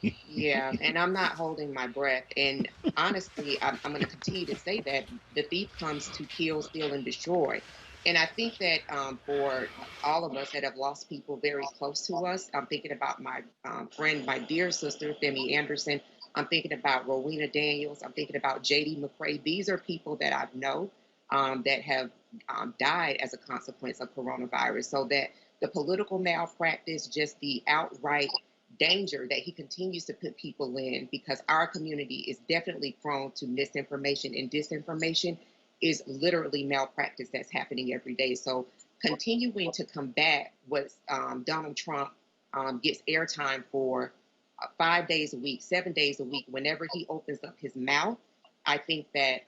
Yeah, and I'm not holding my breath. And honestly, I'm going to continue to say that the thief comes to kill, steal, and destroy. And I think that for all of us that have lost people very close to us, I'm thinking about my friend, my dear sister, Femi Anderson. I'm thinking about Rowena Daniels. I'm thinking about J.D. McCrae. These are people that I know that have died as a consequence of coronavirus. So that the political malpractice, just the outright danger that he continues to put people in, because our community is definitely prone to misinformation, and disinformation is literally malpractice that's happening every day. So continuing to combat what Donald Trump gets airtime for 5 days a week, 7 days a week, whenever he opens up his mouth, I think that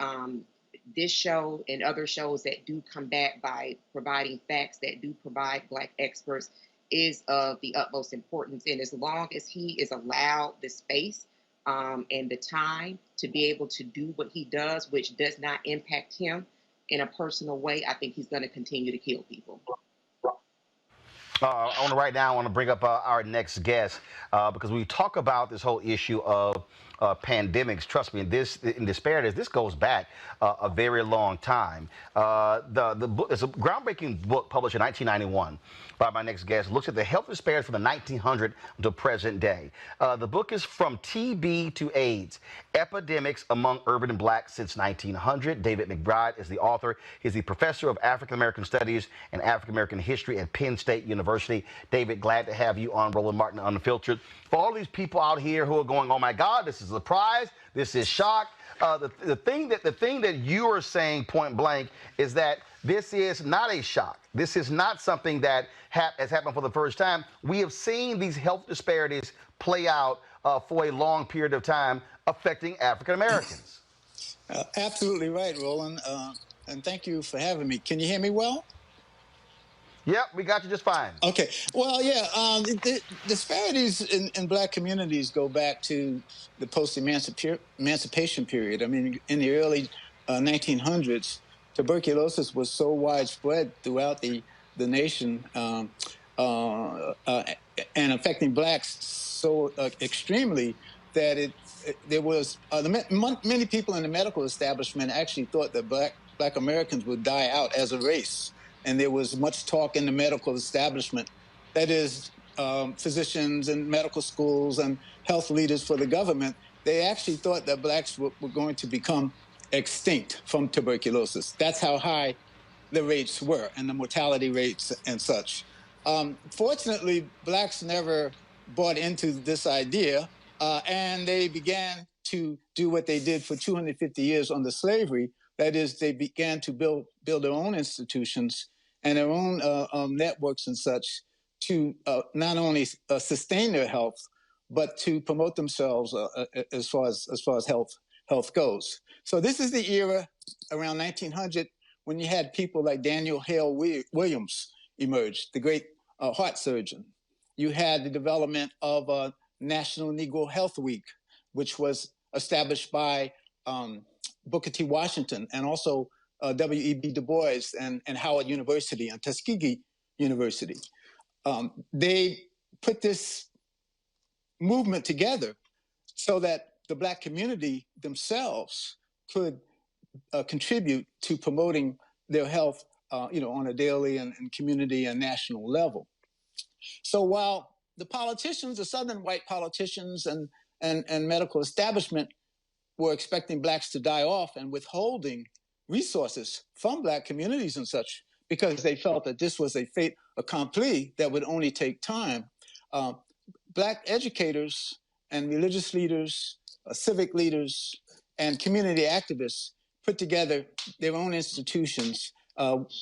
this show and other shows that do combat by providing facts, that do provide Black experts, is of the utmost importance. And as long as he is allowed the space and the time to be able to do what he does, which does not impact him in a personal way, I think he's going to continue to kill people. Right now, I want to bring up our next guest because we talk about this whole issue of pandemics. Trust me, in disparities, this goes back a very long time. The book, it's a groundbreaking book published in 1991 by my next guest. Looks at the health disparities from the 1900s to present day. The book is From TB to AIDS: Epidemics Among Urban and Black Since 1900. David McBride is the author. He's the professor of African American Studies and African American History at Penn State University. David, glad to have you on Roland Martin Unfiltered. For all these people out here who are going, "Oh my God, this is a surprise, this is shock," the thing that you are saying point blank is that this is not a shock. This is not something that has happened for the first time. We have seen these health disparities play out for a long period of time, affecting African Americans. Absolutely right, Roland. And thank you for having me. Can you hear me well? Yep, we got you just fine. Okay. Well, yeah, the disparities in Black communities go back to the post-emancipation period. I mean, in the early 1900s, tuberculosis was so widespread throughout the nation and affecting Blacks so extremely that there was many people in the medical establishment actually thought that black Americans would die out as a race, and there was much talk in the medical establishment, that is, physicians and medical schools and health leaders for the government. They actually thought that blacks were going to become extinct from tuberculosis. That's how high the rates were, and the mortality rates and such. Fortunately, blacks never bought into this idea, and they began to do what they did for 250 years under slavery. That is, they began to build their own institutions and their own networks and such to not only sustain their health, but to promote themselves as far as health goes. So this is the era around 1900 when you had people like Daniel Hale Williams emerge, the great heart surgeon. You had the development of National Negro Health Week, which was established by Booker T. Washington and also W.E.B. Du Bois and Howard University and Tuskegee University. They put this movement together so that the black community themselves could contribute to promoting their health, on a daily and community and national level. So while the politicians, the Southern white politicians and medical establishment were expecting blacks to die off and withholding resources from black communities and such, because they felt that this was a fait accompli that would only take time, black educators and religious leaders, civic leaders, and community activists put together their own institutions,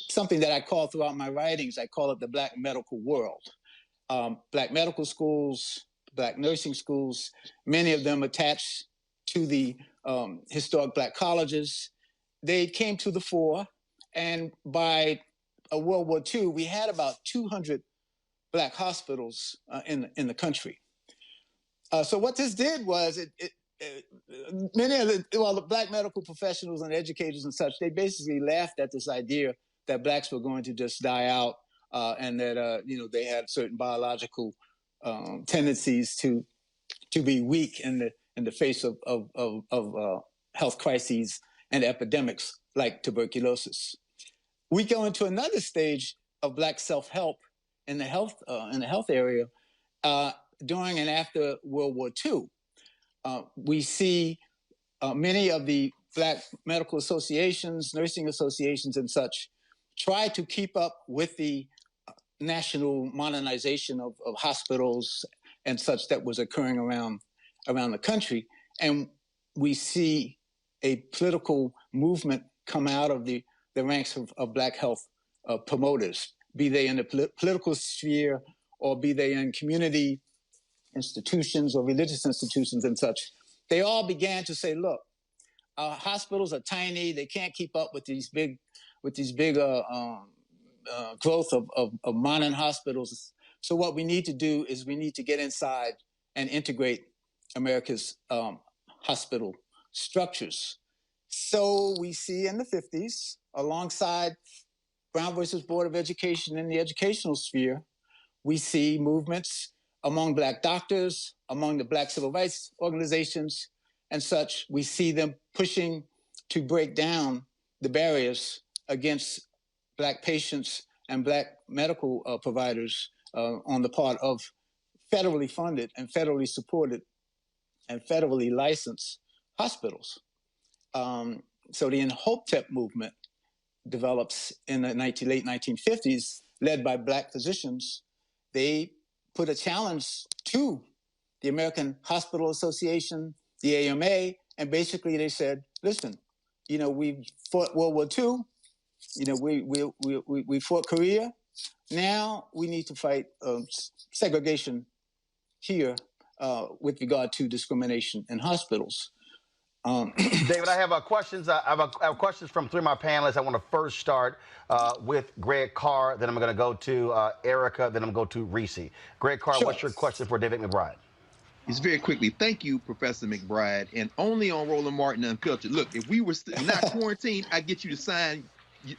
something that I call throughout my writings, I call it the Black medical world. Black medical schools, Black nursing schools, many of them attached to the historic Black colleges. They came to the fore, and by World War II, we had about 200 Black hospitals in the country. So what this did was many of the Black medical professionals and educators and such, they basically laughed at this idea that blacks were going to just die out and that they had certain biological tendencies to be weak in the face of health crises and epidemics like tuberculosis. We go into another stage of Black self-help in the health area during and after World War II. We see many of the Black medical associations, nursing associations and such, try to keep up with the national modernization of hospitals and such that was occurring around the country. And we see a political movement come out of the ranks of Black health promoters, be they in the political sphere or be they in community institutions or religious institutions and such. They all began to say, look, our hospitals are tiny. They can't keep up with these big growth of modern hospitals. So what we need to do is we need to get inside and integrate America's hospital structures. So we see in the 50s, alongside Brown versus Board of Education in the educational sphere, we see movements among Black doctors, among the Black civil rights organizations and such. We see them pushing to break down the barriers against Black patients and Black medical providers on the part of federally funded and federally supported and federally licensed hospitals. So the Inhotep movement develops in the late 1950s, led by Black physicians. They put a challenge to the American Hospital Association, the AMA, and basically they said, listen, we fought World War II, we fought Korea. Now we need to fight segregation here with regard to discrimination in hospitals. David, I have questions. I have questions from three of my panelists. I want to first start with Greg Carr, then I'm going to go to Erica, then I'm going to go to Reese. Greg Carr, Sure. What's your question for David McBride? It's very quickly. Thank you, Professor McBride, and only on Roland Martin Unfiltered. Look, if we were not quarantined, I'd get you to sign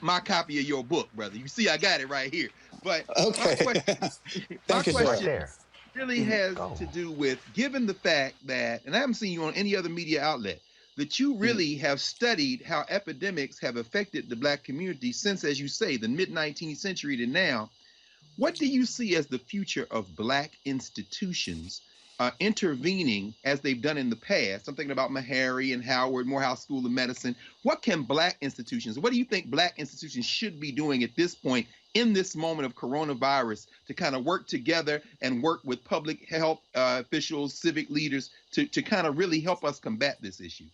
my copy of your book, brother. You see, I got it right here. But okay. my question, really has to do with, given the fact that, and I haven't seen you on any other media outlet, that you really have studied how epidemics have affected the Black community since, as you say, the mid-19th century to now. What do you see as the future of Black institutions intervening as they've done in the past? I'm thinking about Meharry and Howard, Morehouse School of Medicine. What can Black institutions, what do you think Black institutions should be doing at this point in this moment of coronavirus to kind of work together and work with public health officials, civic leaders to kind of really help us combat this issue?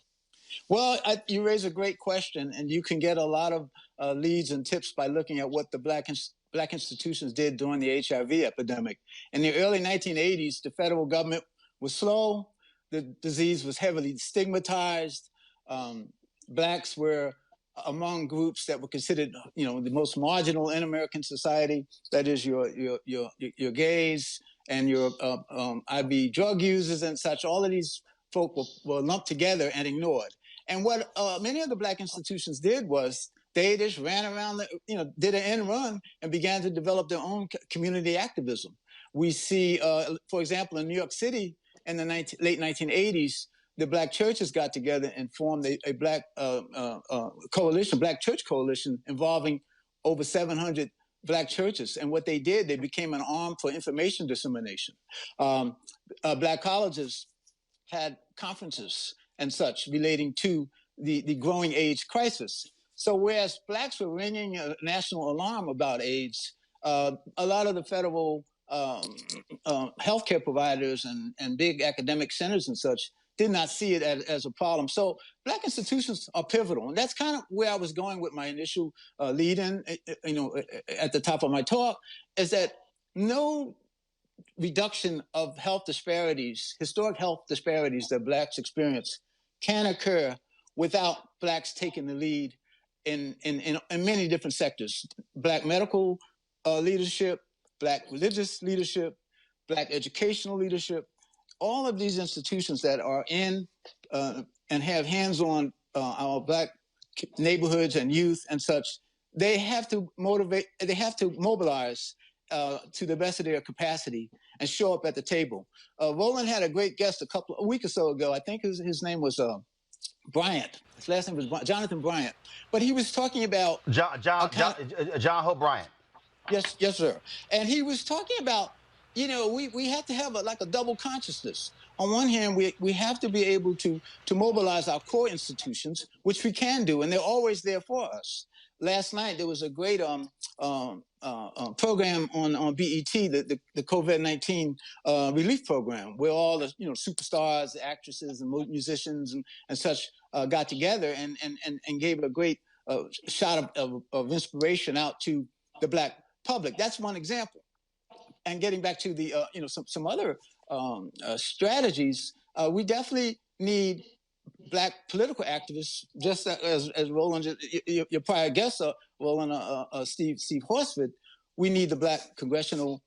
Well, you raise a great question, and you can get a lot of leads and tips by looking at what the Black institutions did during the HIV epidemic. In the early 1980s, the federal government was slow. The disease was heavily stigmatized. Blacks were among groups that were considered, the most marginal in American society. That is your gays and your IV drug users and such. All of these folk were lumped together and ignored. And what many of the Black institutions did was they just ran around, did an end run and began to develop their own community activism. We see, for example, in New York City in the late 1980s, the Black churches got together and formed a Black coalition, Black church coalition, involving over 700 Black churches. And what they did, they became an arm for information dissemination. Black colleges had conferences and such relating to the growing AIDS crisis. So whereas Blacks were ringing a national alarm about AIDS, a lot of the federal healthcare providers and big academic centers and such did not see it as a problem. So Black institutions are pivotal. And that's kind of where I was going with my initial lead-in, at the top of my talk, is that no reduction of health disparities, historic health disparities that Blacks experience can occur without Blacks taking the lead in many different sectors. Black medical leadership, Black religious leadership, Black educational leadership, all of these institutions that are in and have hands on our Black neighborhoods and youth and such, they have to mobilize to the best of their capacity and show up at the table. Roland had a great guest a week or so ago. I think his name was Bryant. His last name was Jonathan Bryant. But he was talking about John Hope Bryant. Yes, sir. And he was talking about, we have to have a double consciousness. On one hand, we have to be able to mobilize our core institutions, which we can do, and they're always there for us. Last night, there was a great program on BET, the COVID-19 relief program, where all the superstars, actresses, and musicians and such got together and gave a great shot of inspiration out to the Black public. That's one example. And getting back to the some other strategies, we definitely need Black political activists, just as Roland, your prior guest, Roland, Steve Horsford. We need the Black congressional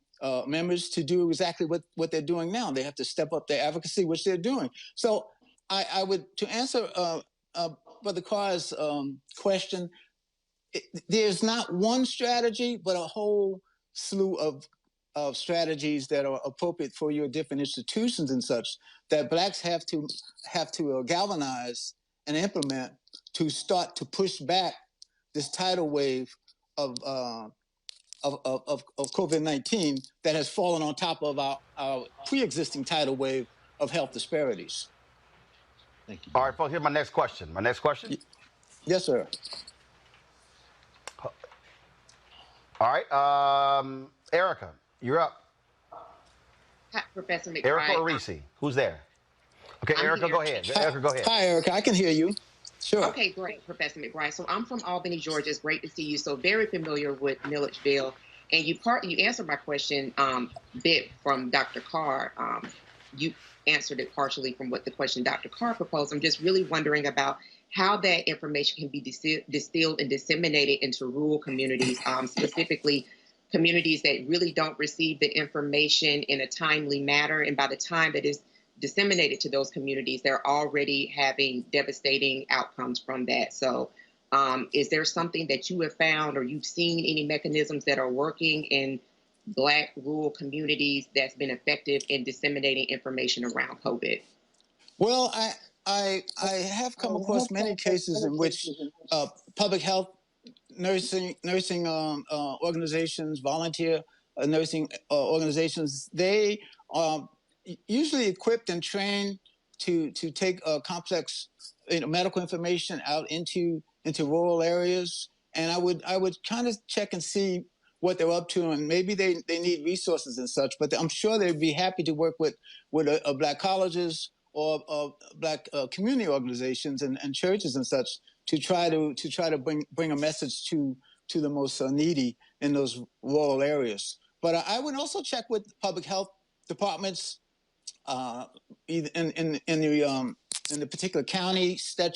members to do exactly what they're doing now. They have to step up their advocacy, which they're doing. So I would, to answer Brother Carr's question, there's not one strategy, but a whole slew of strategies that are appropriate for your different institutions and such that Blacks have to galvanize and implement to start to push back this tidal wave of COVID-19 that has fallen on top of our pre-existing tidal wave of health disparities. Thank you. All right, folks, here's my next question. Yes, sir. All right, Erica, you're up. Hi, Professor McBride. Erica or Reese? Who's there? Okay, I'm Erica, here. go ahead. Erica, go ahead. Hi, Erica. I can hear you. Sure. Okay, great, Professor McBride. So I'm from Albany, Georgia. It's great to see you. So very familiar with Milledgeville. And you answered my question bit from Dr. Carr. You answered it partially from what the question Dr. Carr proposed. I'm just really wondering about how that information can be distilled and disseminated into rural communities, specifically communities that really don't receive the information in a timely manner. And by the time that is disseminated to those communities, they're already having devastating outcomes from that. So is there something that you have found or you've seen any mechanisms that are working in Black rural communities that's been effective in disseminating information around COVID? Well, I have come across many cases in which public health nursing organizations, volunteer nursing organizations, they are usually equipped and trained to take complex medical information out into rural areas. And I would kind of check and see what they're up to, and maybe they need resources and such. But I'm sure they'd be happy to work with Black colleges or Black community organizations and churches and such to try to bring a message to the most needy in those rural areas. But I would also check with public health departments either in the particular counties that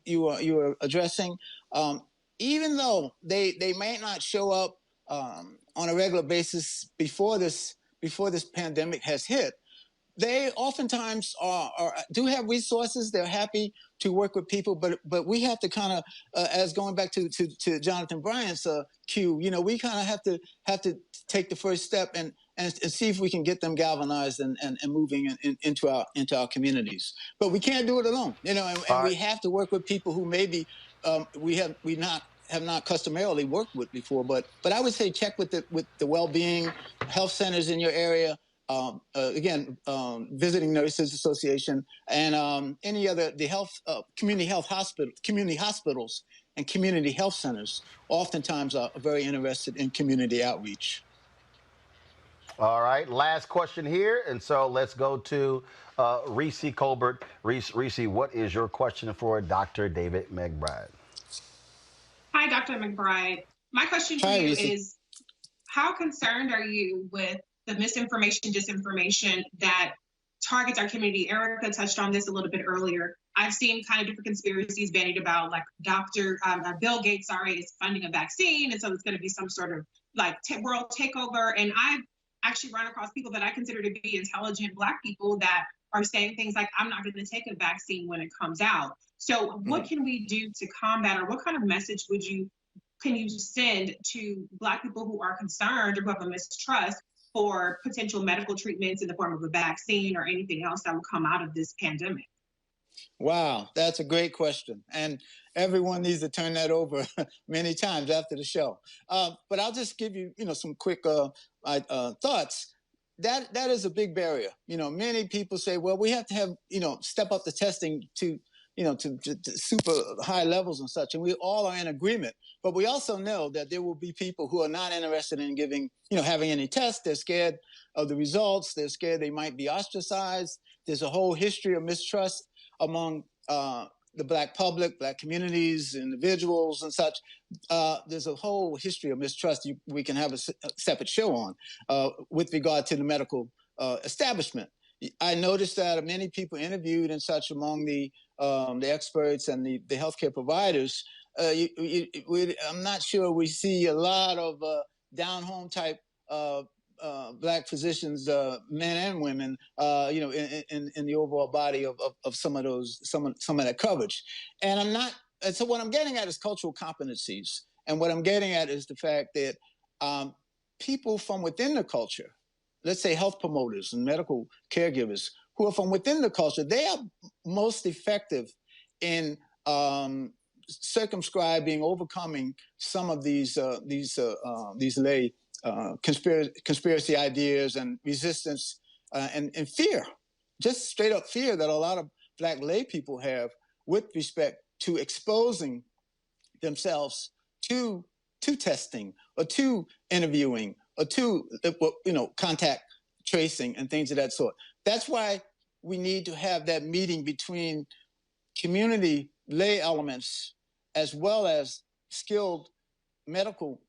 you are addressing. Even though they may not show up on a regular basis before this pandemic has hit, they oftentimes do have resources. They're happy to work with people, but we have to kind of, as going back to Jonathan Bryant's cue, we kind of have to take the first step and see if we can get them galvanized and moving into our communities. But we can't do it alone, and we have to work with people who maybe we have not customarily worked with before. But I would say check with the well-being health centers in your area. Again, Visiting Nurses Association, and any other community hospitals, and community health centers oftentimes are very interested in community outreach. All right, last question here, and so let's go to Reese Colbert. Reese, what is your question for Dr. David McBride? Hi, Dr. McBride. My question for you is, how concerned are you with the misinformation, disinformation that targets our community? Erica touched on this a little bit earlier. I've seen kind of different conspiracies bandied about, like Bill Gates is funding a vaccine, and so it's going to be some sort of world takeover. And I've actually run across people that I consider to be intelligent Black people that are saying things like, I'm not going to take a vaccine when it comes out. So what can we do to combat, or what kind of message can you send to Black people who are concerned or who have a mistrust for potential medical treatments in the form of a vaccine or anything else that will come out of this pandemic? Wow, that's a great question. And everyone needs to turn that over many times after the show. But I'll just give you, some quick thoughts. That is a big barrier. Many people say, well, we have to have, step up the testing to super high levels and such. And we all are in agreement. But we also know that there will be people who are not interested in giving, having any tests. They're scared of the results. They're scared they might be ostracized. There's a whole history of mistrust among the Black public, Black communities, individuals and such. There's a whole history of mistrust we can have a separate show on with regard to the medical establishment. I noticed that many people interviewed and such among the experts and the healthcare providers, I'm not sure we see a lot of down-home type Black physicians, men and women, in the overall body of some of that coverage. And so what I'm getting at is cultural competencies. And what I'm getting at is the fact that people from within the culture, let's say health promoters and medical caregivers who are from within the culture, they are most effective in circumscribing, overcoming some of these lay conspiracy ideas and resistance and fear, just straight up fear that a lot of Black lay people have with respect to exposing themselves to testing or to interviewing or to contact tracing and things of that sort. That's why we need to have that meeting between community lay elements as well as skilled medical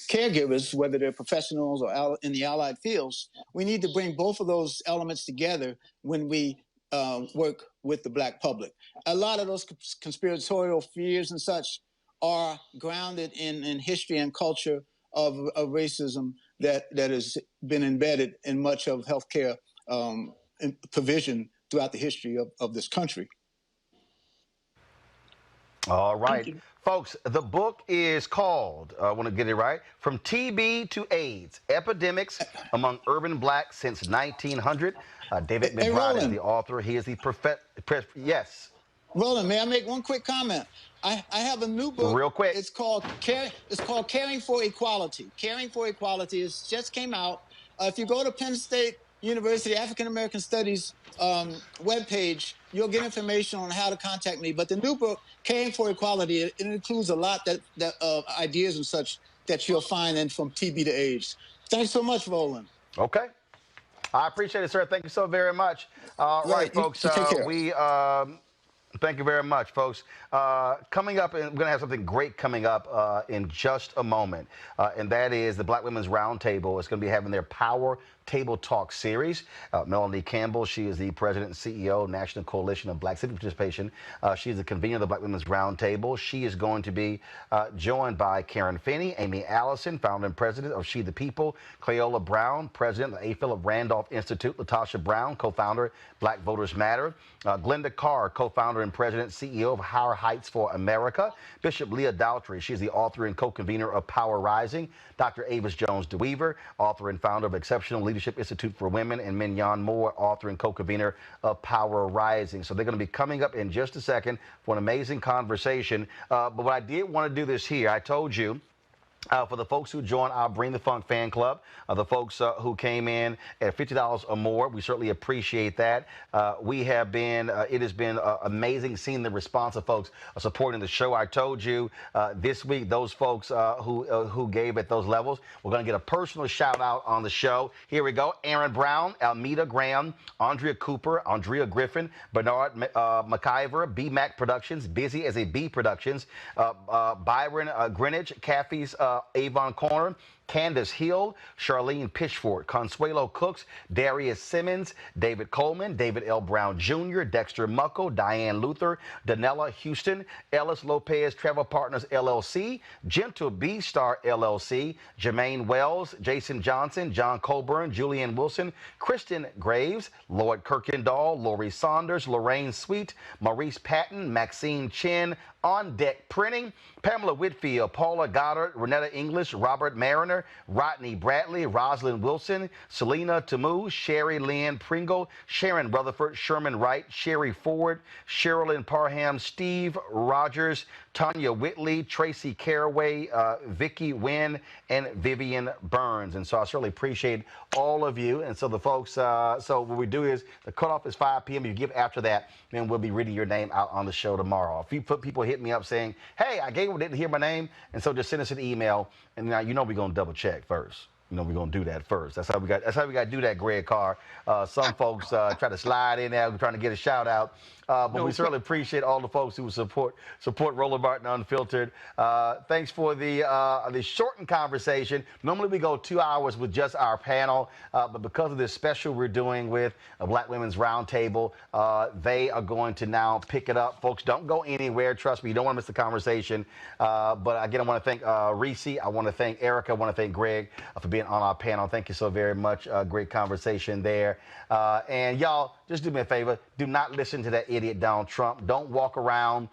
caregivers, whether they're professionals or in the allied fields. We need to bring both of those elements together when we work with the Black public. A lot of those conspiratorial fears and such are grounded in history and culture of racism that has been embedded in much of healthcare provision throughout the history of this country. All right. Folks, the book is called, I want to get it right, From TB to AIDS, Epidemics Among Urban Blacks Since 1900. David Hey, McBride is Roland. the author. He is the yes, Roland, may I make one quick comment? I have a new book. real quick. It's called Caring for Equality. Caring for Equality just came out. If you go to Penn State University African American Studies webpage, you'll get information on how to contact me. But the new book, Caring for Equality, it includes a lot that ideas and such that you'll find in From TB to AIDS. Thanks so much, Roland. Okay. I appreciate it, sir. Thank you so very much. Right, folks. You take care. Thank you very much, folks. Coming up, and we're going to have something great coming up in just a moment, and that is the Black Women's Roundtable. It's going to be having their Power Table Talk series. Melanie Campbell, she is the president and CEO of National Coalition of Black Civic Participation. She is the convener of the Black Women's Roundtable. She is going to be joined by Karen Finney, Amy Allison, founder and president of She the People, Cleola Brown, president of the A. Philip Randolph Institute, Latasha Brown, co-founder Black Voters Matter, Glenda Carr, co-founder and president, CEO of Higher Heights for America, Bishop Leah Daltrey, she is the author and co-convener of Power Rising, Dr. Avis Jones DeWeaver, author and founder of Exceptional Leadership Institute for Women, and Mignon Moore, author and co-convener of Power Rising. So they're going to be coming up in just a second for an amazing conversation. But what I did want to do this here, I told you, for the folks who join our Bring the Funk fan club, the folks who came in at $50 or more, we certainly appreciate that. We have been, it has been amazing seeing the response of folks supporting the show. I told you this week, those folks who gave at those levels, we're going to get a personal shout out on the show. Here we go. Aaron Brown, Almeda Graham, Andrea Cooper, Andrea Griffin, Bernard McIver, B-Mac Productions, Busy as a B Productions, Byron Greenwich, Caffey's Avon Corner, Candace Hill, Charlene Pitchford, Consuelo Cooks, Darius Simmons, David Coleman, David L. Brown Jr., Dexter Mucko, Diane Luther, Danella Houston, Ellis Lopez Travel Partners LLC, Gentle B Star LLC, Jermaine Wells, Jason Johnson, John Colburn, Julian Wilson, Kristen Graves, Lloyd Kirkendall, Lori Saunders, Lorraine Sweet, Maurice Patton, Maxine Chin, On Deck Printing, Pamela Whitfield, Paula Goddard, Renetta English, Robert Mariner, Rodney Bradley, Rosalind Wilson, Selena Tamu, Sherry Lynn Pringle, Sharon Rutherford, Sherman Wright, Sherry Ford, Sherilyn Parham, Steve Rogers, Tanya Whitley, Tracy Caraway, Vicky Wynn, and Vivian Burns. And so I certainly appreciate all of you. And so the folks, so what we do is the cutoff is 5 p.m. You give after that, then we'll be reading your name out on the show tomorrow. A few people hit me up saying, hey, I gave them, didn't hear my name. And so just send us an email. And now, you know, we're going to double check first. You know, we're going to do that first. That's how we got to do that, Greg Carr. Some folks try to slide in there. We're trying to get a shout out. But we certainly appreciate all the folks who support Roland Martin Unfiltered. Thanks for the shortened conversation. Normally we go 2 hours with just our panel, but because of this special we're doing with a Black Women's Roundtable, they are going to now pick it up. Folks, don't go anywhere. Trust me, you don't want to miss the conversation. But again, I want to thank Reese. I want to thank Erica. I want to thank Greg for being on our panel. Thank you so very much. Great conversation there. And y'all, just do me a favor. Do not listen to that idiot Donald Trump. Don't walk around,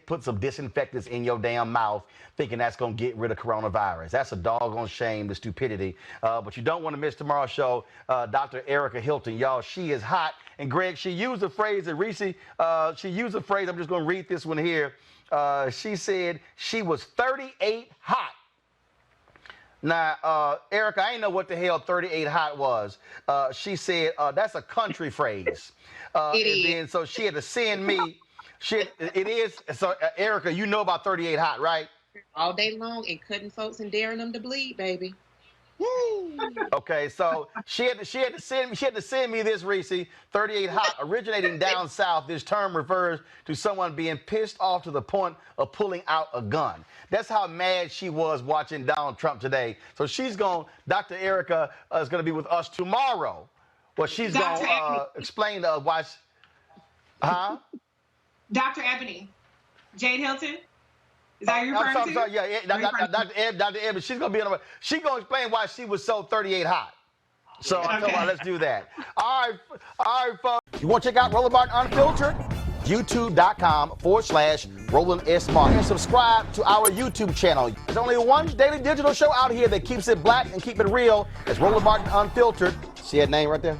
put some disinfectants in your damn mouth thinking that's going to get rid of coronavirus. That's a doggone shame, the stupidity. But you don't want to miss tomorrow's show. Dr. Erica Hilton, y'all, she is hot. And Greg, she used a phrase, and Reese, she used a phrase, I'm just going to read this one here. She said she was 38 hot. Now, Erica, I didn't know what the hell 38 hot was. She said, that's a country phrase. And then, so she had to send me, it is, so Erica, you know about 38 hot, right? All day long and cutting folks and daring them to bleed, baby. Okay, so she had to send me this, Reese. 38 hot, originating down south. This term refers to someone being pissed off to the point of pulling out a gun. That's how mad she was watching Donald Trump today. So Dr. Erica is going to be with us tomorrow. Well, she's going to explain to us why. Dr. Ebony, Jade Hilton. Is that your I'm sorry, yeah, Dr. Evans, she's gonna be on. She's gonna explain why she was so 38 hot. So let's do that. All right, folks. You want to check out Roland Martin Unfiltered? youtube.com/Roland S. Martin. And subscribe to our YouTube channel. There's only one daily digital show out here that keeps it black and keep it real. It's Roland Martin Unfiltered. See that name right there?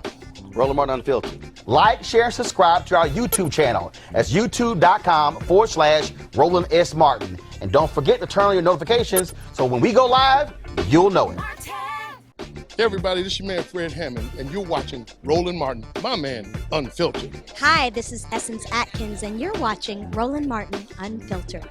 Roland Martin Unfiltered. Like, share, and subscribe to our YouTube channel. That's youtube.com/Roland S. Martin. And don't forget to turn on your notifications so when we go live, you'll know it. Hey everybody, this is your man Fred Hammond, and you're watching Roland Martin, my man, Unfiltered. Hi, this is Essence Atkins, and you're watching Roland Martin Unfiltered.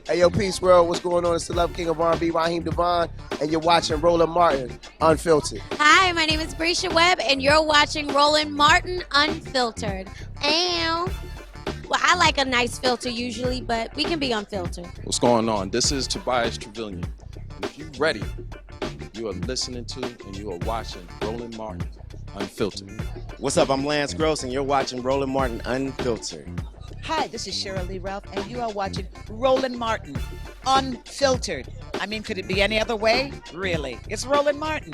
Hey, yo, Peace World, what's going on? It's the Love King of R&B, Raheem Devon, and you're watching Roland Martin Unfiltered. Hi, my name is Brescia Webb, and you're watching Roland Martin Unfiltered. Ow. Well, I like a nice filter usually, but we can be unfiltered. What's going on? This is Tobias Trevelyan. And if you're ready, you are listening to and you are watching Roland Martin Unfiltered. What's up? I'm Lance Gross, and you're watching Roland Martin Unfiltered. Hi, this is Cheryl Lee Ralph, and you are watching Roland Martin Unfiltered. I mean, could it be any other way? Really? It's Roland Martin.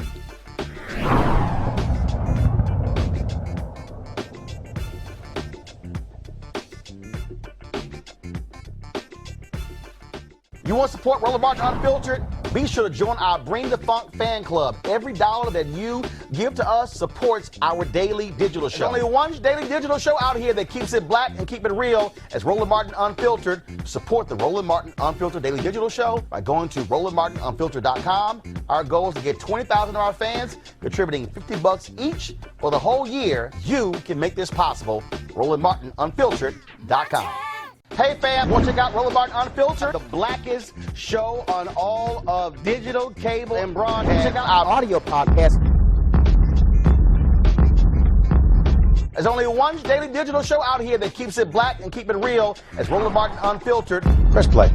You want to support Roland Martin Unfiltered? Be sure to join our Bring the Funk fan club. Every dollar that you give to us supports our daily digital show. There's only one daily digital show out here that keeps it black and keep it real. As Roland Martin Unfiltered. Support the Roland Martin Unfiltered daily digital show by going to RolandMartinUnfiltered.com. Our goal is to get 20,000 of our fans contributing $50 each for the whole year. You can make this possible. RolandMartinUnfiltered.com. Hey fam, want to check out Roland Martin Unfiltered, the blackest show on all of digital, cable, and broadcast. Check out our audio podcast. There's only one daily digital show out here that keeps it black and keep it real. As Roland Martin Unfiltered. Press play.